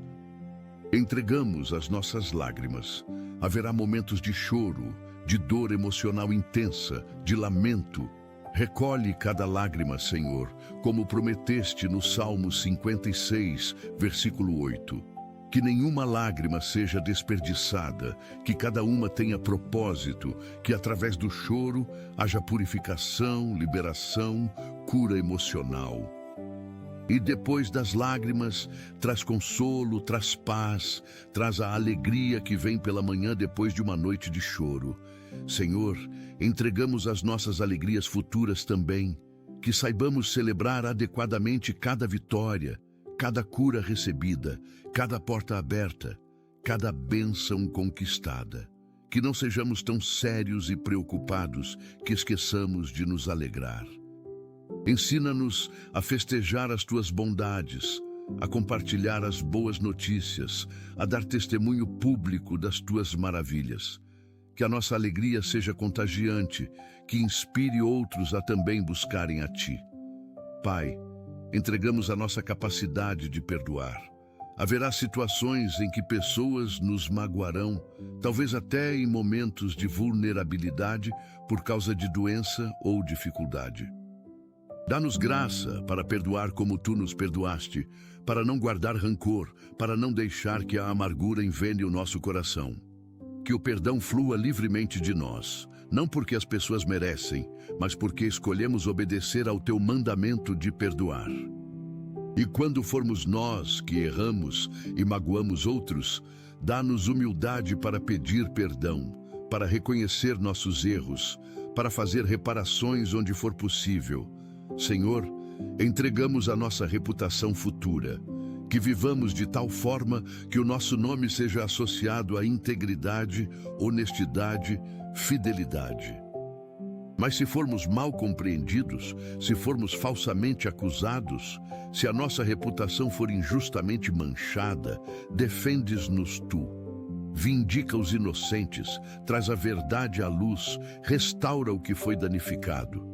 Entregamos as nossas lágrimas. Haverá momentos de choro, de dor emocional intensa, de lamento. Recolhe cada lágrima, Senhor, como prometeste no Salmo 56, versículo 8. Que nenhuma lágrima seja desperdiçada, que cada uma tenha propósito, que através do choro haja purificação, liberação, cura emocional. E depois das lágrimas, traz consolo, traz paz, traz a alegria que vem pela manhã depois de uma noite de choro. Senhor, entregamos as nossas alegrias futuras também, que saibamos celebrar adequadamente cada vitória, cada cura recebida, cada porta aberta, cada bênção conquistada. Que não sejamos tão sérios e preocupados que esqueçamos de nos alegrar. Ensina-nos a festejar as Tuas bondades, a compartilhar as boas notícias, a dar testemunho público das Tuas maravilhas. Que a nossa alegria seja contagiante, que inspire outros a também buscarem a Ti. Pai, entregamos a nossa capacidade de perdoar. Haverá situações em que pessoas nos magoarão, talvez até em momentos de vulnerabilidade por causa de doença ou dificuldade. Dá-nos graça para perdoar como Tu nos perdoaste, para não guardar rancor, para não deixar que a amargura envene o nosso coração. Que o perdão flua livremente de nós, não porque as pessoas merecem, mas porque escolhemos obedecer ao Teu mandamento de perdoar. E quando formos nós que erramos e magoamos outros, dá-nos humildade para pedir perdão, para reconhecer nossos erros, para fazer reparações onde for possível. Senhor, entregamos a nossa reputação futura, que vivamos de tal forma que o nosso nome seja associado à integridade, honestidade, fidelidade. Mas se formos mal compreendidos, se formos falsamente acusados, se a nossa reputação for injustamente manchada, defendes-nos Tu. Vindica os inocentes, traz a verdade à luz, restaura o que foi danificado.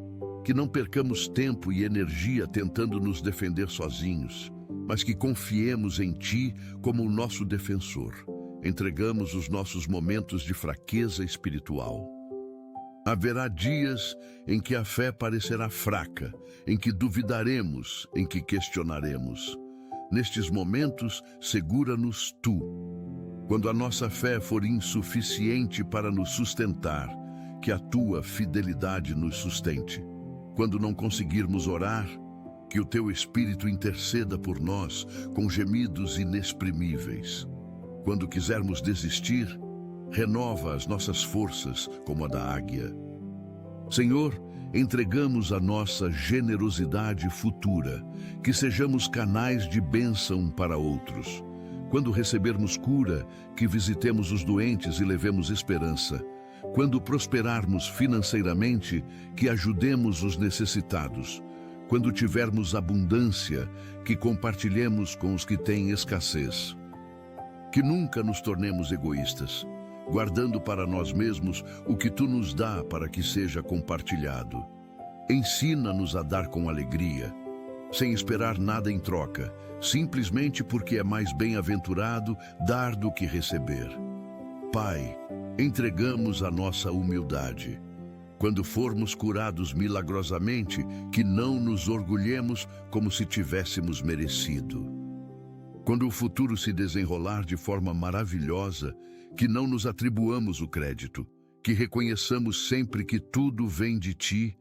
Que não percamos tempo e energia tentando nos defender sozinhos, mas que confiemos em Ti como o nosso defensor. Entregamos os nossos momentos de fraqueza espiritual. Haverá dias em que a fé parecerá fraca, em que duvidaremos, em que questionaremos. Nestes momentos, segura-nos Tu. Quando a nossa fé for insuficiente para nos sustentar, que a Tua fidelidade nos sustente. Quando não conseguirmos orar, que o Teu Espírito interceda por nós com gemidos inexprimíveis. Quando quisermos desistir, renova as nossas forças como a da águia. Senhor, entregamos a nossa generosidade futura, que sejamos canais de bênção para outros. Quando recebermos cura, que visitemos os doentes e levemos esperança. Quando prosperarmos financeiramente, que ajudemos os necessitados. Quando tivermos abundância, que compartilhemos com os que têm escassez. Que nunca nos tornemos egoístas, guardando para nós mesmos o que tu nos dá para que seja compartilhado. Ensina-nos a dar com alegria, sem esperar nada em troca, simplesmente porque é mais bem-aventurado dar do que receber. Pai, entregamos a nossa humildade. Quando formos curados milagrosamente, que não nos orgulhemos como se tivéssemos merecido. Quando o futuro se desenrolar de forma maravilhosa, que não nos atribuamos o crédito, que reconheçamos sempre que tudo vem de ti,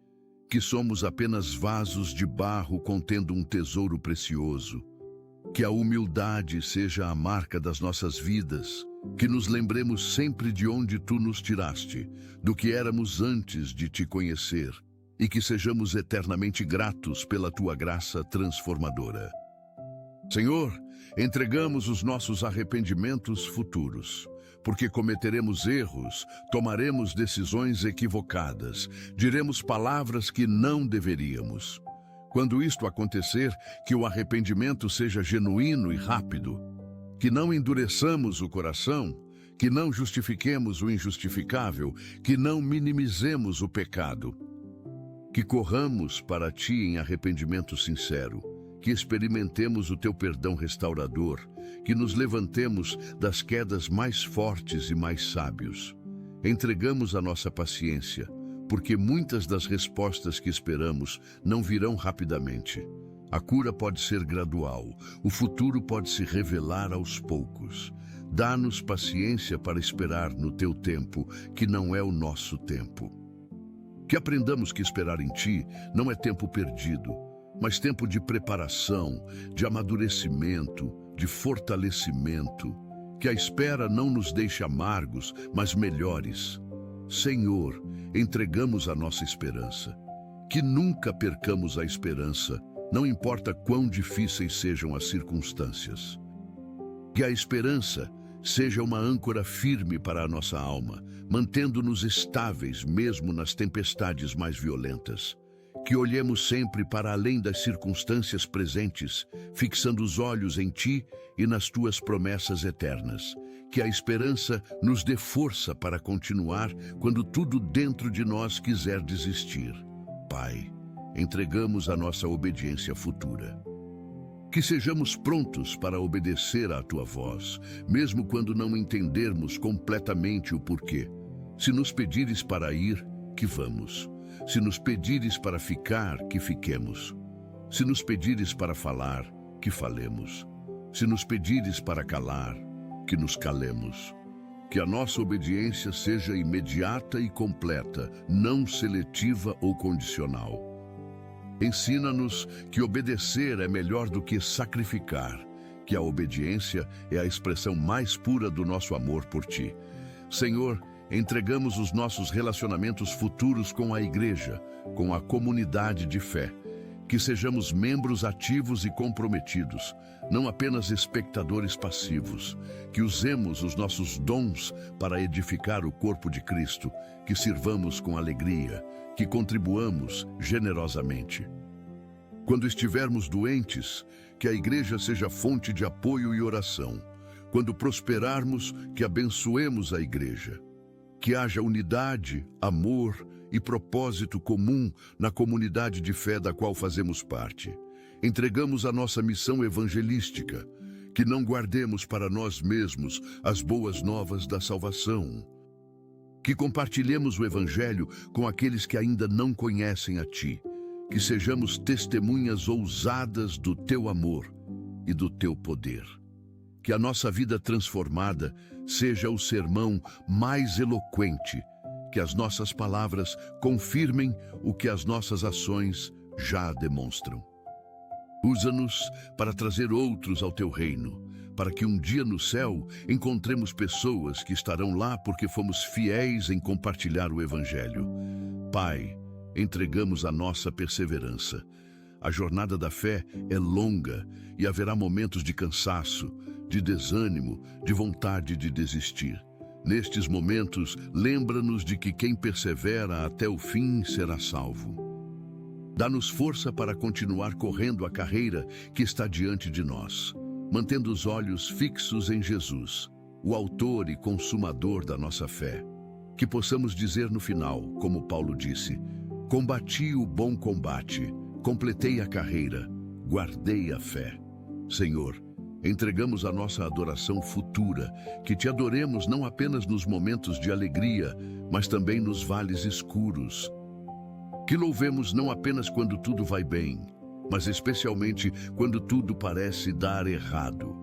que somos apenas vasos de barro contendo um tesouro precioso. Que a humildade seja a marca das nossas vidas, que nos lembremos sempre de onde tu nos tiraste, do que éramos antes de te conhecer, e que sejamos eternamente gratos pela tua graça transformadora. Senhor, entregamos os nossos arrependimentos futuros, porque cometeremos erros, tomaremos decisões equivocadas, diremos palavras que não deveríamos. Quando isto acontecer, que o arrependimento seja genuíno e rápido, que não endureçamos o coração, que não justifiquemos o injustificável, que não minimizemos o pecado, que corramos para ti em arrependimento sincero, que experimentemos o teu perdão restaurador, que nos levantemos das quedas mais fortes e mais sábios. Entregamos a nossa paciência, porque muitas das respostas que esperamos não virão rapidamente. A cura pode ser gradual, o futuro pode se revelar aos poucos. Dá-nos paciência para esperar no teu tempo, que não é o nosso tempo. Que aprendamos que esperar em ti não é tempo perdido, mas tempo de preparação, de amadurecimento, de fortalecimento. Que a espera não nos deixe amargos, mas melhores. Senhor, entregamos a nossa esperança. Que nunca percamos a esperança, não importa quão difíceis sejam as circunstâncias. Que a esperança seja uma âncora firme para a nossa alma, mantendo-nos estáveis mesmo nas tempestades mais violentas. Que olhemos sempre para além das circunstâncias presentes, fixando os olhos em ti e nas tuas promessas eternas. Que a esperança nos dê força para continuar quando tudo dentro de nós quiser desistir. Pai, entregamos a nossa obediência futura. Que sejamos prontos para obedecer à tua voz, mesmo quando não entendermos completamente o porquê. Se nos pedires para ir, que vamos. Se nos pedires para ficar, que fiquemos. Se nos pedires para falar, que falemos. Se nos pedires para calar, que nos calemos. Que a nossa obediência seja imediata e completa, não seletiva ou condicional. Ensina-nos que obedecer é melhor do que sacrificar, que a obediência é a expressão mais pura do nosso amor por ti. Senhor, entregamos os nossos relacionamentos futuros com a igreja, com a comunidade de fé. Que sejamos membros ativos e comprometidos, não apenas espectadores passivos. Que usemos os nossos dons para edificar o corpo de Cristo, que sirvamos com alegria, que contribuamos generosamente. Quando estivermos doentes, que a igreja seja fonte de apoio e oração. Quando prosperarmos, que abençoemos a igreja. Que haja unidade, amor e propósito comum na comunidade de fé da qual fazemos parte. Entregamos a nossa missão evangelística, que não guardemos para nós mesmos as boas novas da salvação. Que compartilhemos o evangelho com aqueles que ainda não conhecem a ti. Que sejamos testemunhas ousadas do teu amor e do teu poder. Que a nossa vida transformada seja o sermão mais eloquente, que as nossas palavras confirmem o que as nossas ações já demonstram. Usa-nos para trazer outros ao teu reino, para que um dia no céu encontremos pessoas que estarão lá porque fomos fiéis em compartilhar o Evangelho. Pai, entregamos a nossa perseverança. A jornada da fé é longa e haverá momentos de cansaço, de desânimo, de vontade de desistir. Nestes momentos, lembra-nos de que quem persevera até o fim será salvo. Dá-nos força para continuar correndo a carreira que está diante de nós, mantendo os olhos fixos em Jesus, o autor e consumador da nossa fé. Que possamos dizer no final, como Paulo disse: combati o bom combate, completei a carreira, guardei a fé. Senhor, entregamos a nossa adoração futura, que te adoremos não apenas nos momentos de alegria, mas também nos vales escuros. Que louvemos não apenas quando tudo vai bem, mas especialmente quando tudo parece dar errado.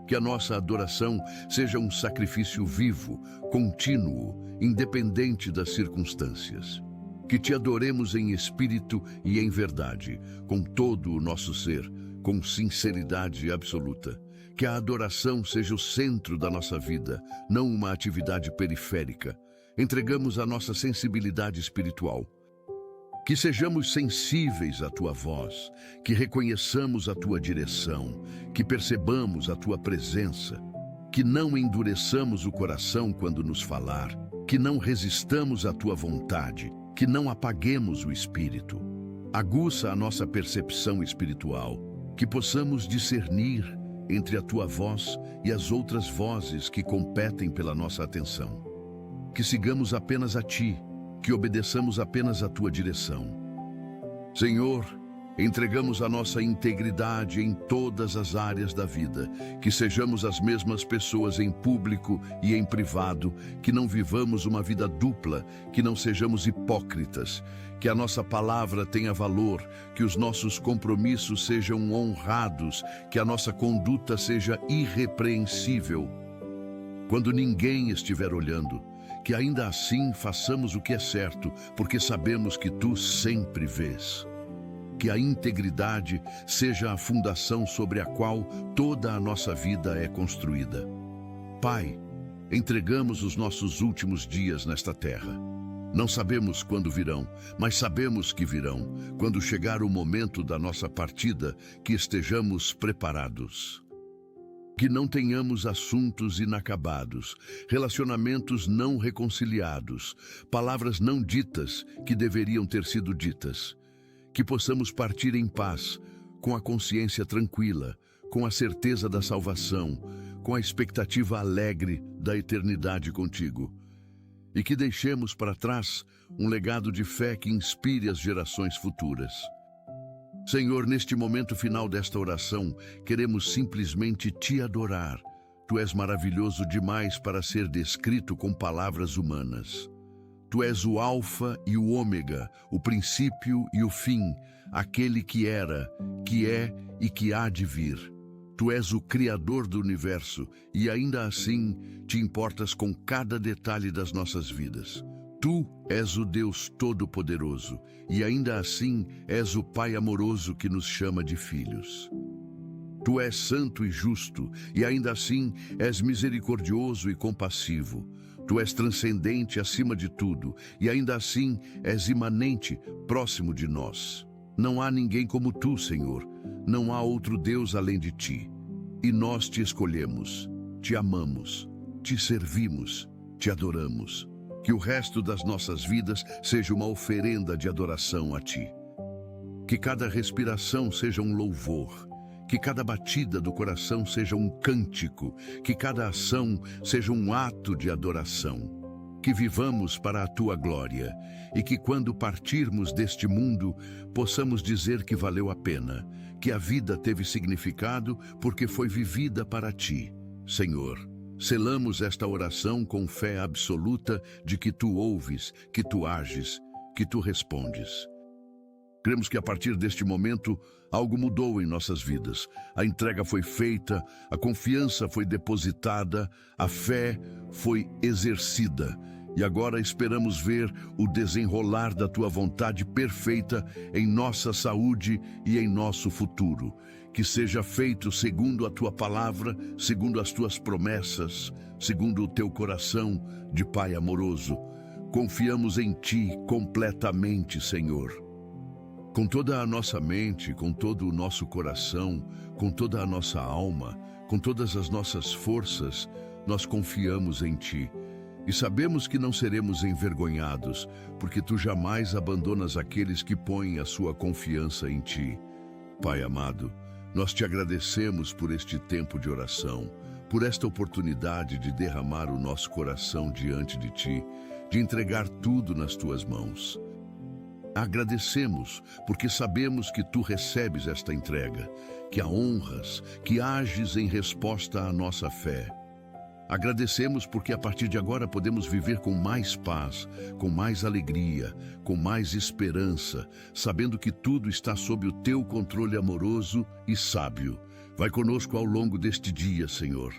Que a nossa adoração seja um sacrifício vivo, contínuo, independente das circunstâncias. Que te adoremos em espírito e em verdade, com todo o nosso ser, com sinceridade absoluta. Que a adoração seja o centro da nossa vida, não uma atividade periférica. Entregamos a nossa sensibilidade espiritual. Que sejamos sensíveis à tua voz, que reconheçamos a tua direção, que percebamos a tua presença, que não endureçamos o coração quando nos falar, que não resistamos à tua vontade, que não apaguemos o espírito. Aguça a nossa percepção espiritual, que possamos discernir entre a tua voz e as outras vozes que competem pela nossa atenção. Que sigamos apenas a ti, que obedeçamos apenas à tua direção. Senhor, entregamos a nossa integridade em todas as áreas da vida, que sejamos as mesmas pessoas em público e em privado, que não vivamos uma vida dupla, que não sejamos hipócritas, que a nossa palavra tenha valor, que os nossos compromissos sejam honrados, que a nossa conduta seja irrepreensível. Quando ninguém estiver olhando, que ainda assim façamos o que é certo, porque sabemos que tu sempre vês. Que a integridade seja a fundação sobre a qual toda a nossa vida é construída. Pai, entregamos os nossos últimos dias nesta terra. Não sabemos quando virão, mas sabemos que virão, quando chegar o momento da nossa partida, que estejamos preparados. Que não tenhamos assuntos inacabados, relacionamentos não reconciliados, palavras não ditas que deveriam ter sido ditas. Que possamos partir em paz, com a consciência tranquila, com a certeza da salvação, com a expectativa alegre da eternidade contigo. E que deixemos para trás um legado de fé que inspire as gerações futuras. Senhor, neste momento final desta oração, queremos simplesmente te adorar. Tu és maravilhoso demais para ser descrito com palavras humanas. Tu és o Alfa e o Ômega, o princípio e o fim, aquele que era, que é e que há de vir. Tu és o Criador do universo e ainda assim te importas com cada detalhe das nossas vidas. Tu és o Deus Todo-Poderoso e ainda assim és o Pai amoroso que nos chama de filhos. Tu és santo e justo e ainda assim és misericordioso e compassivo. Tu és transcendente acima de tudo e ainda assim és imanente, próximo de nós. Não há ninguém como tu, Senhor. Não há outro Deus além de ti. E nós te escolhemos, te amamos, te servimos, te adoramos. Que o resto das nossas vidas seja uma oferenda de adoração a ti. Que cada respiração seja um louvor. Que cada batida do coração seja um cântico. Que cada ação seja um ato de adoração. Que vivamos para a tua glória e que quando partirmos deste mundo possamos dizer que valeu a pena, que a vida teve significado porque foi vivida para ti, Senhor. Selamos esta oração com fé absoluta de que tu ouves, que tu ages, que tu respondes. Cremos que a partir deste momento algo mudou em nossas vidas. A entrega foi feita, a confiança foi depositada, a fé foi exercida. E agora esperamos ver o desenrolar da tua vontade perfeita em nossa saúde e em nosso futuro. Que seja feito segundo a tua palavra, segundo as tuas promessas, segundo o teu coração de Pai amoroso. Confiamos em Ti completamente, Senhor. Com toda a nossa mente, com todo o nosso coração, com toda a nossa alma, com todas as nossas forças, nós confiamos em Ti. E sabemos que não seremos envergonhados, porque Tu jamais abandonas aqueles que põem a sua confiança em Ti. Pai amado, nós Te agradecemos por este tempo de oração, por esta oportunidade de derramar o nosso coração diante de Ti, de entregar tudo nas Tuas mãos. Agradecemos porque sabemos que Tu recebes esta entrega, que a honras, que ages em resposta à nossa fé. Agradecemos porque a partir de agora podemos viver com mais paz, com mais alegria, com mais esperança, sabendo que tudo está sob o Teu controle amoroso e sábio. Vai conosco ao longo deste dia, Senhor.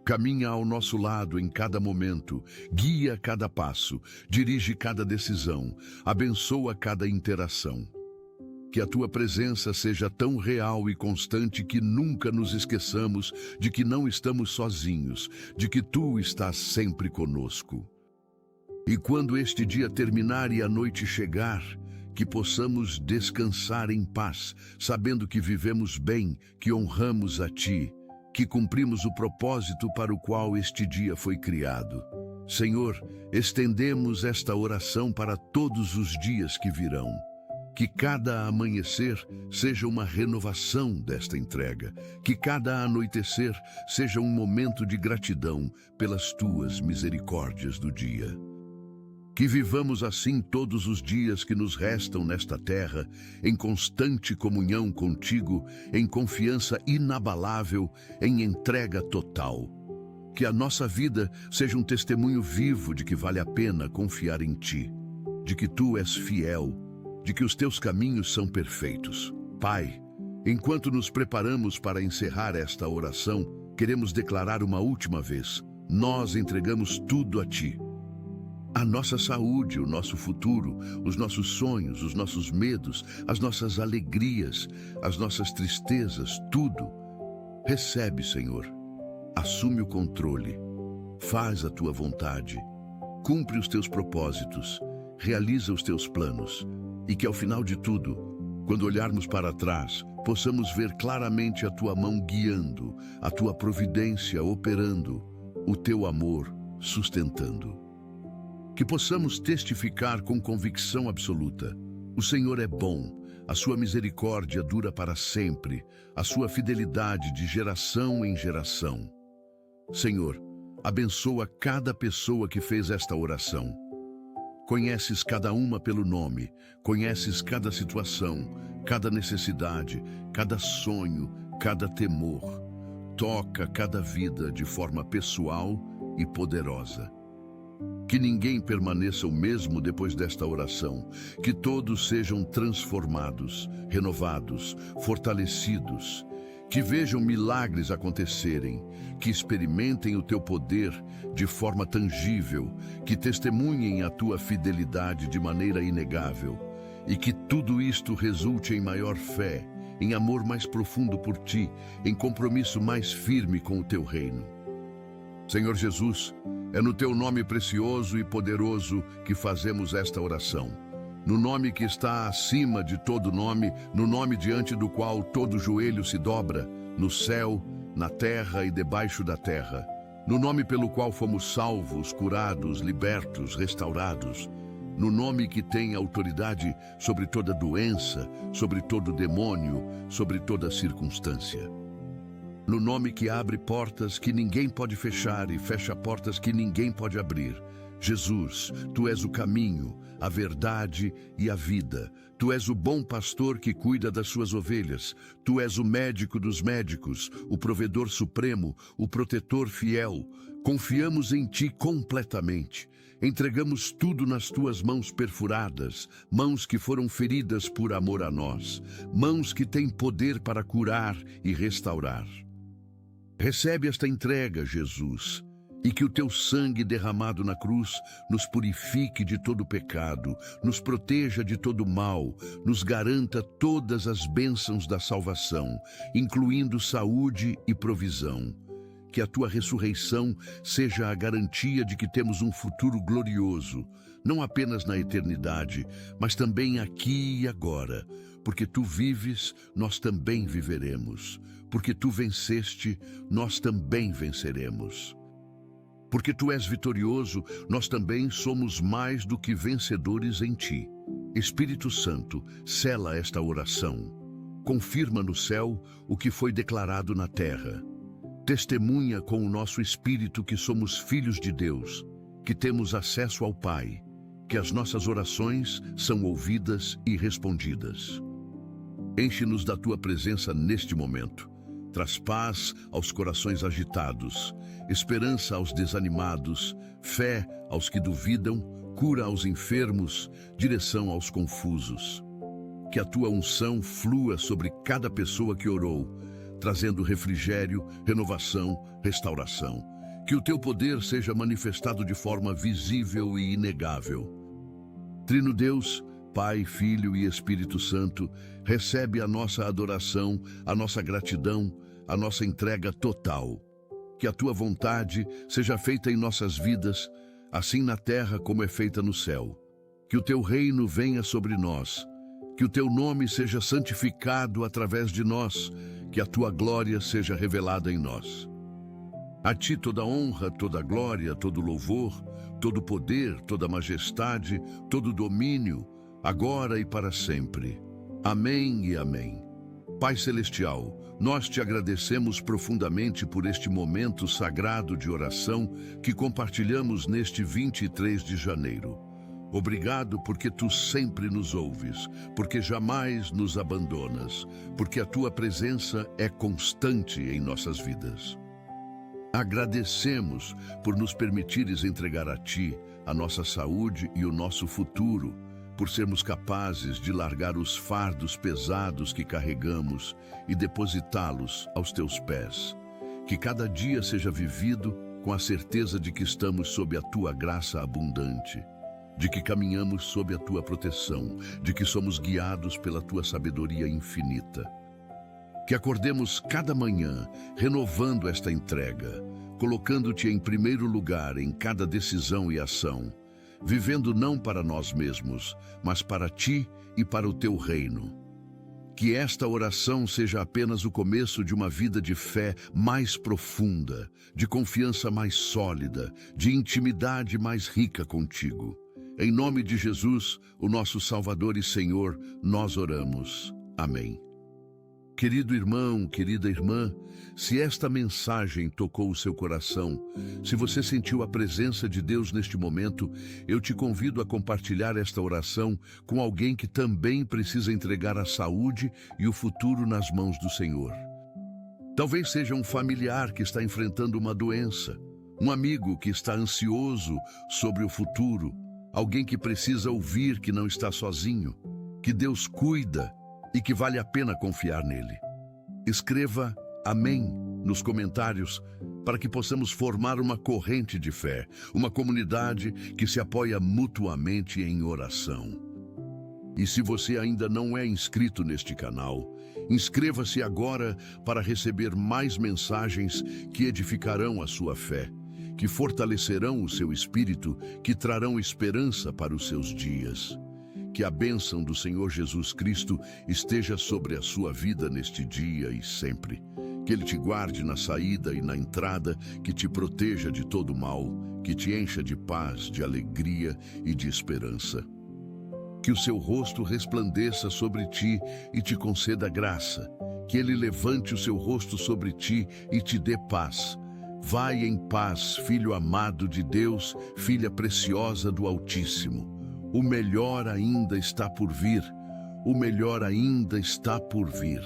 Caminha ao nosso lado em cada momento, guia cada passo, dirige cada decisão, abençoa cada interação. Que a Tua presença seja tão real e constante que nunca nos esqueçamos de que não estamos sozinhos, de que Tu estás sempre conosco. E quando este dia terminar e a noite chegar, que possamos descansar em paz, sabendo que vivemos bem, que honramos a Ti, que cumprimos o propósito para o qual este dia foi criado. Senhor, estendemos esta oração para todos os dias que virão. Que cada amanhecer seja uma renovação desta entrega, que cada anoitecer seja um momento de gratidão pelas Tuas misericórdias do dia. Que vivamos assim todos os dias que nos restam nesta terra, em constante comunhão contigo, em confiança inabalável, em entrega total. Que a nossa vida seja um testemunho vivo de que vale a pena confiar em Ti, de que Tu és fiel, de que os Teus caminhos são perfeitos. Pai, enquanto nos preparamos para encerrar esta oração, queremos declarar uma última vez: nós entregamos tudo a Ti. A nossa saúde, o nosso futuro, os nossos sonhos, os nossos medos, as nossas alegrias, as nossas tristezas, tudo. Recebe, Senhor. Assume o controle. Faz a Tua vontade. Cumpre os Teus propósitos. Realiza os Teus planos. E que ao final de tudo, quando olharmos para trás, possamos ver claramente a Tua mão guiando, a Tua providência operando, o Teu amor sustentando. Que possamos testificar com convicção absoluta: o Senhor é bom, a Sua misericórdia dura para sempre, a Sua fidelidade de geração em geração. Senhor, abençoa cada pessoa que fez esta oração. Conheces cada uma pelo nome, conheces cada situação, cada necessidade, cada sonho, cada temor. Toca cada vida de forma pessoal e poderosa. Que ninguém permaneça o mesmo depois desta oração, que todos sejam transformados, renovados, fortalecidos, que vejam milagres acontecerem, que experimentem o Teu poder de forma tangível, que testemunhem a Tua fidelidade de maneira inegável, e que tudo isto resulte em maior fé, em amor mais profundo por Ti, em compromisso mais firme com o Teu reino. Senhor Jesus, é no Teu nome precioso e poderoso que fazemos esta oração. No nome que está acima de todo nome, no nome diante do qual todo joelho se dobra, no céu, na terra e debaixo da terra. No nome pelo qual fomos salvos, curados, libertos, restaurados. No nome que tem autoridade sobre toda doença, sobre todo demônio, sobre toda circunstância. No nome que abre portas que ninguém pode fechar e fecha portas que ninguém pode abrir. Jesus, Tu és o caminho, a verdade e a vida. Tu és o bom pastor que cuida das suas ovelhas. Tu és o médico dos médicos, o provedor supremo, o protetor fiel. Confiamos em Ti completamente. Entregamos tudo nas Tuas mãos perfuradas, mãos que foram feridas por amor a nós, mãos que têm poder para curar e restaurar. Recebe esta entrega, Jesus, e que o Teu sangue derramado na cruz nos purifique de todo pecado, nos proteja de todo mal, nos garanta todas as bênçãos da salvação, incluindo saúde e provisão. Que a tua ressurreição seja a garantia de que temos um futuro glorioso, não apenas na eternidade, mas também aqui e agora. Porque tu vives, nós também viveremos. Porque tu venceste, nós também venceremos. Porque tu és vitorioso, nós também somos mais do que vencedores em ti. Espírito Santo, sela esta oração. Confirma no céu o que foi declarado na terra. Testemunha com o nosso espírito que somos filhos de Deus, que temos acesso ao Pai, que as nossas orações são ouvidas e respondidas. Enche-nos da tua presença neste momento. Traz paz aos corações agitados, esperança aos desanimados, fé aos que duvidam, cura aos enfermos, direção aos confusos. Que a tua unção flua sobre cada pessoa que orou, trazendo refrigério, renovação, restauração. Que o teu poder seja manifestado de forma visível e inegável. Trino Deus, Pai, Filho e Espírito Santo, recebe a nossa adoração, a nossa gratidão, a nossa entrega total. Que a tua vontade seja feita em nossas vidas, assim na terra como é feita no céu. Que o teu reino venha sobre nós. Que o teu nome seja santificado através de nós, que a tua glória seja revelada em nós. A ti toda honra, toda glória, todo louvor, todo poder, toda majestade, todo domínio, agora e para sempre. Amém e amém. Pai Celestial, nós te agradecemos profundamente por este momento sagrado de oração que compartilhamos neste 23 de janeiro. Obrigado porque tu sempre nos ouves, porque jamais nos abandonas, porque a tua presença é constante em nossas vidas. Agradecemos por nos permitires entregar a ti a nossa saúde e o nosso futuro, por sermos capazes de largar os fardos pesados que carregamos e depositá-los aos teus pés. Que cada dia seja vivido com a certeza de que estamos sob a tua graça abundante, de que caminhamos sob a tua proteção, de que somos guiados pela tua sabedoria infinita. Que acordemos cada manhã renovando esta entrega, colocando-te em primeiro lugar em cada decisão e ação, vivendo não para nós mesmos, mas para ti e para o teu reino. Que esta oração seja apenas o começo de uma vida de fé mais profunda, de confiança mais sólida, de intimidade mais rica contigo. Em nome de Jesus, o nosso Salvador e Senhor, nós oramos. Amém. Querido irmão, querida irmã, se esta mensagem tocou o seu coração, se você sentiu a presença de Deus neste momento, eu te convido a compartilhar esta oração com alguém que também precisa entregar a saúde e o futuro nas mãos do Senhor. Talvez seja um familiar que está enfrentando uma doença, um amigo que está ansioso sobre o futuro, alguém que precisa ouvir que não está sozinho, que Deus cuida e que vale a pena confiar nele. Escreva Amém nos comentários para que possamos formar uma corrente de fé, uma comunidade que se apoia mutuamente em oração. E se você ainda não é inscrito neste canal, inscreva-se agora para receber mais mensagens que edificarão a sua fé, que fortalecerão o seu espírito, que trarão esperança para os seus dias. Que a bênção do Senhor Jesus Cristo esteja sobre a sua vida neste dia e sempre. Que Ele te guarde na saída e na entrada, que te proteja de todo mal, que te encha de paz, de alegria e de esperança. Que o seu rosto resplandeça sobre ti e te conceda graça. Que Ele levante o seu rosto sobre ti e te dê paz. Vai em paz, filho amado de Deus, filha preciosa do Altíssimo. O melhor ainda está por vir. O melhor ainda está por vir.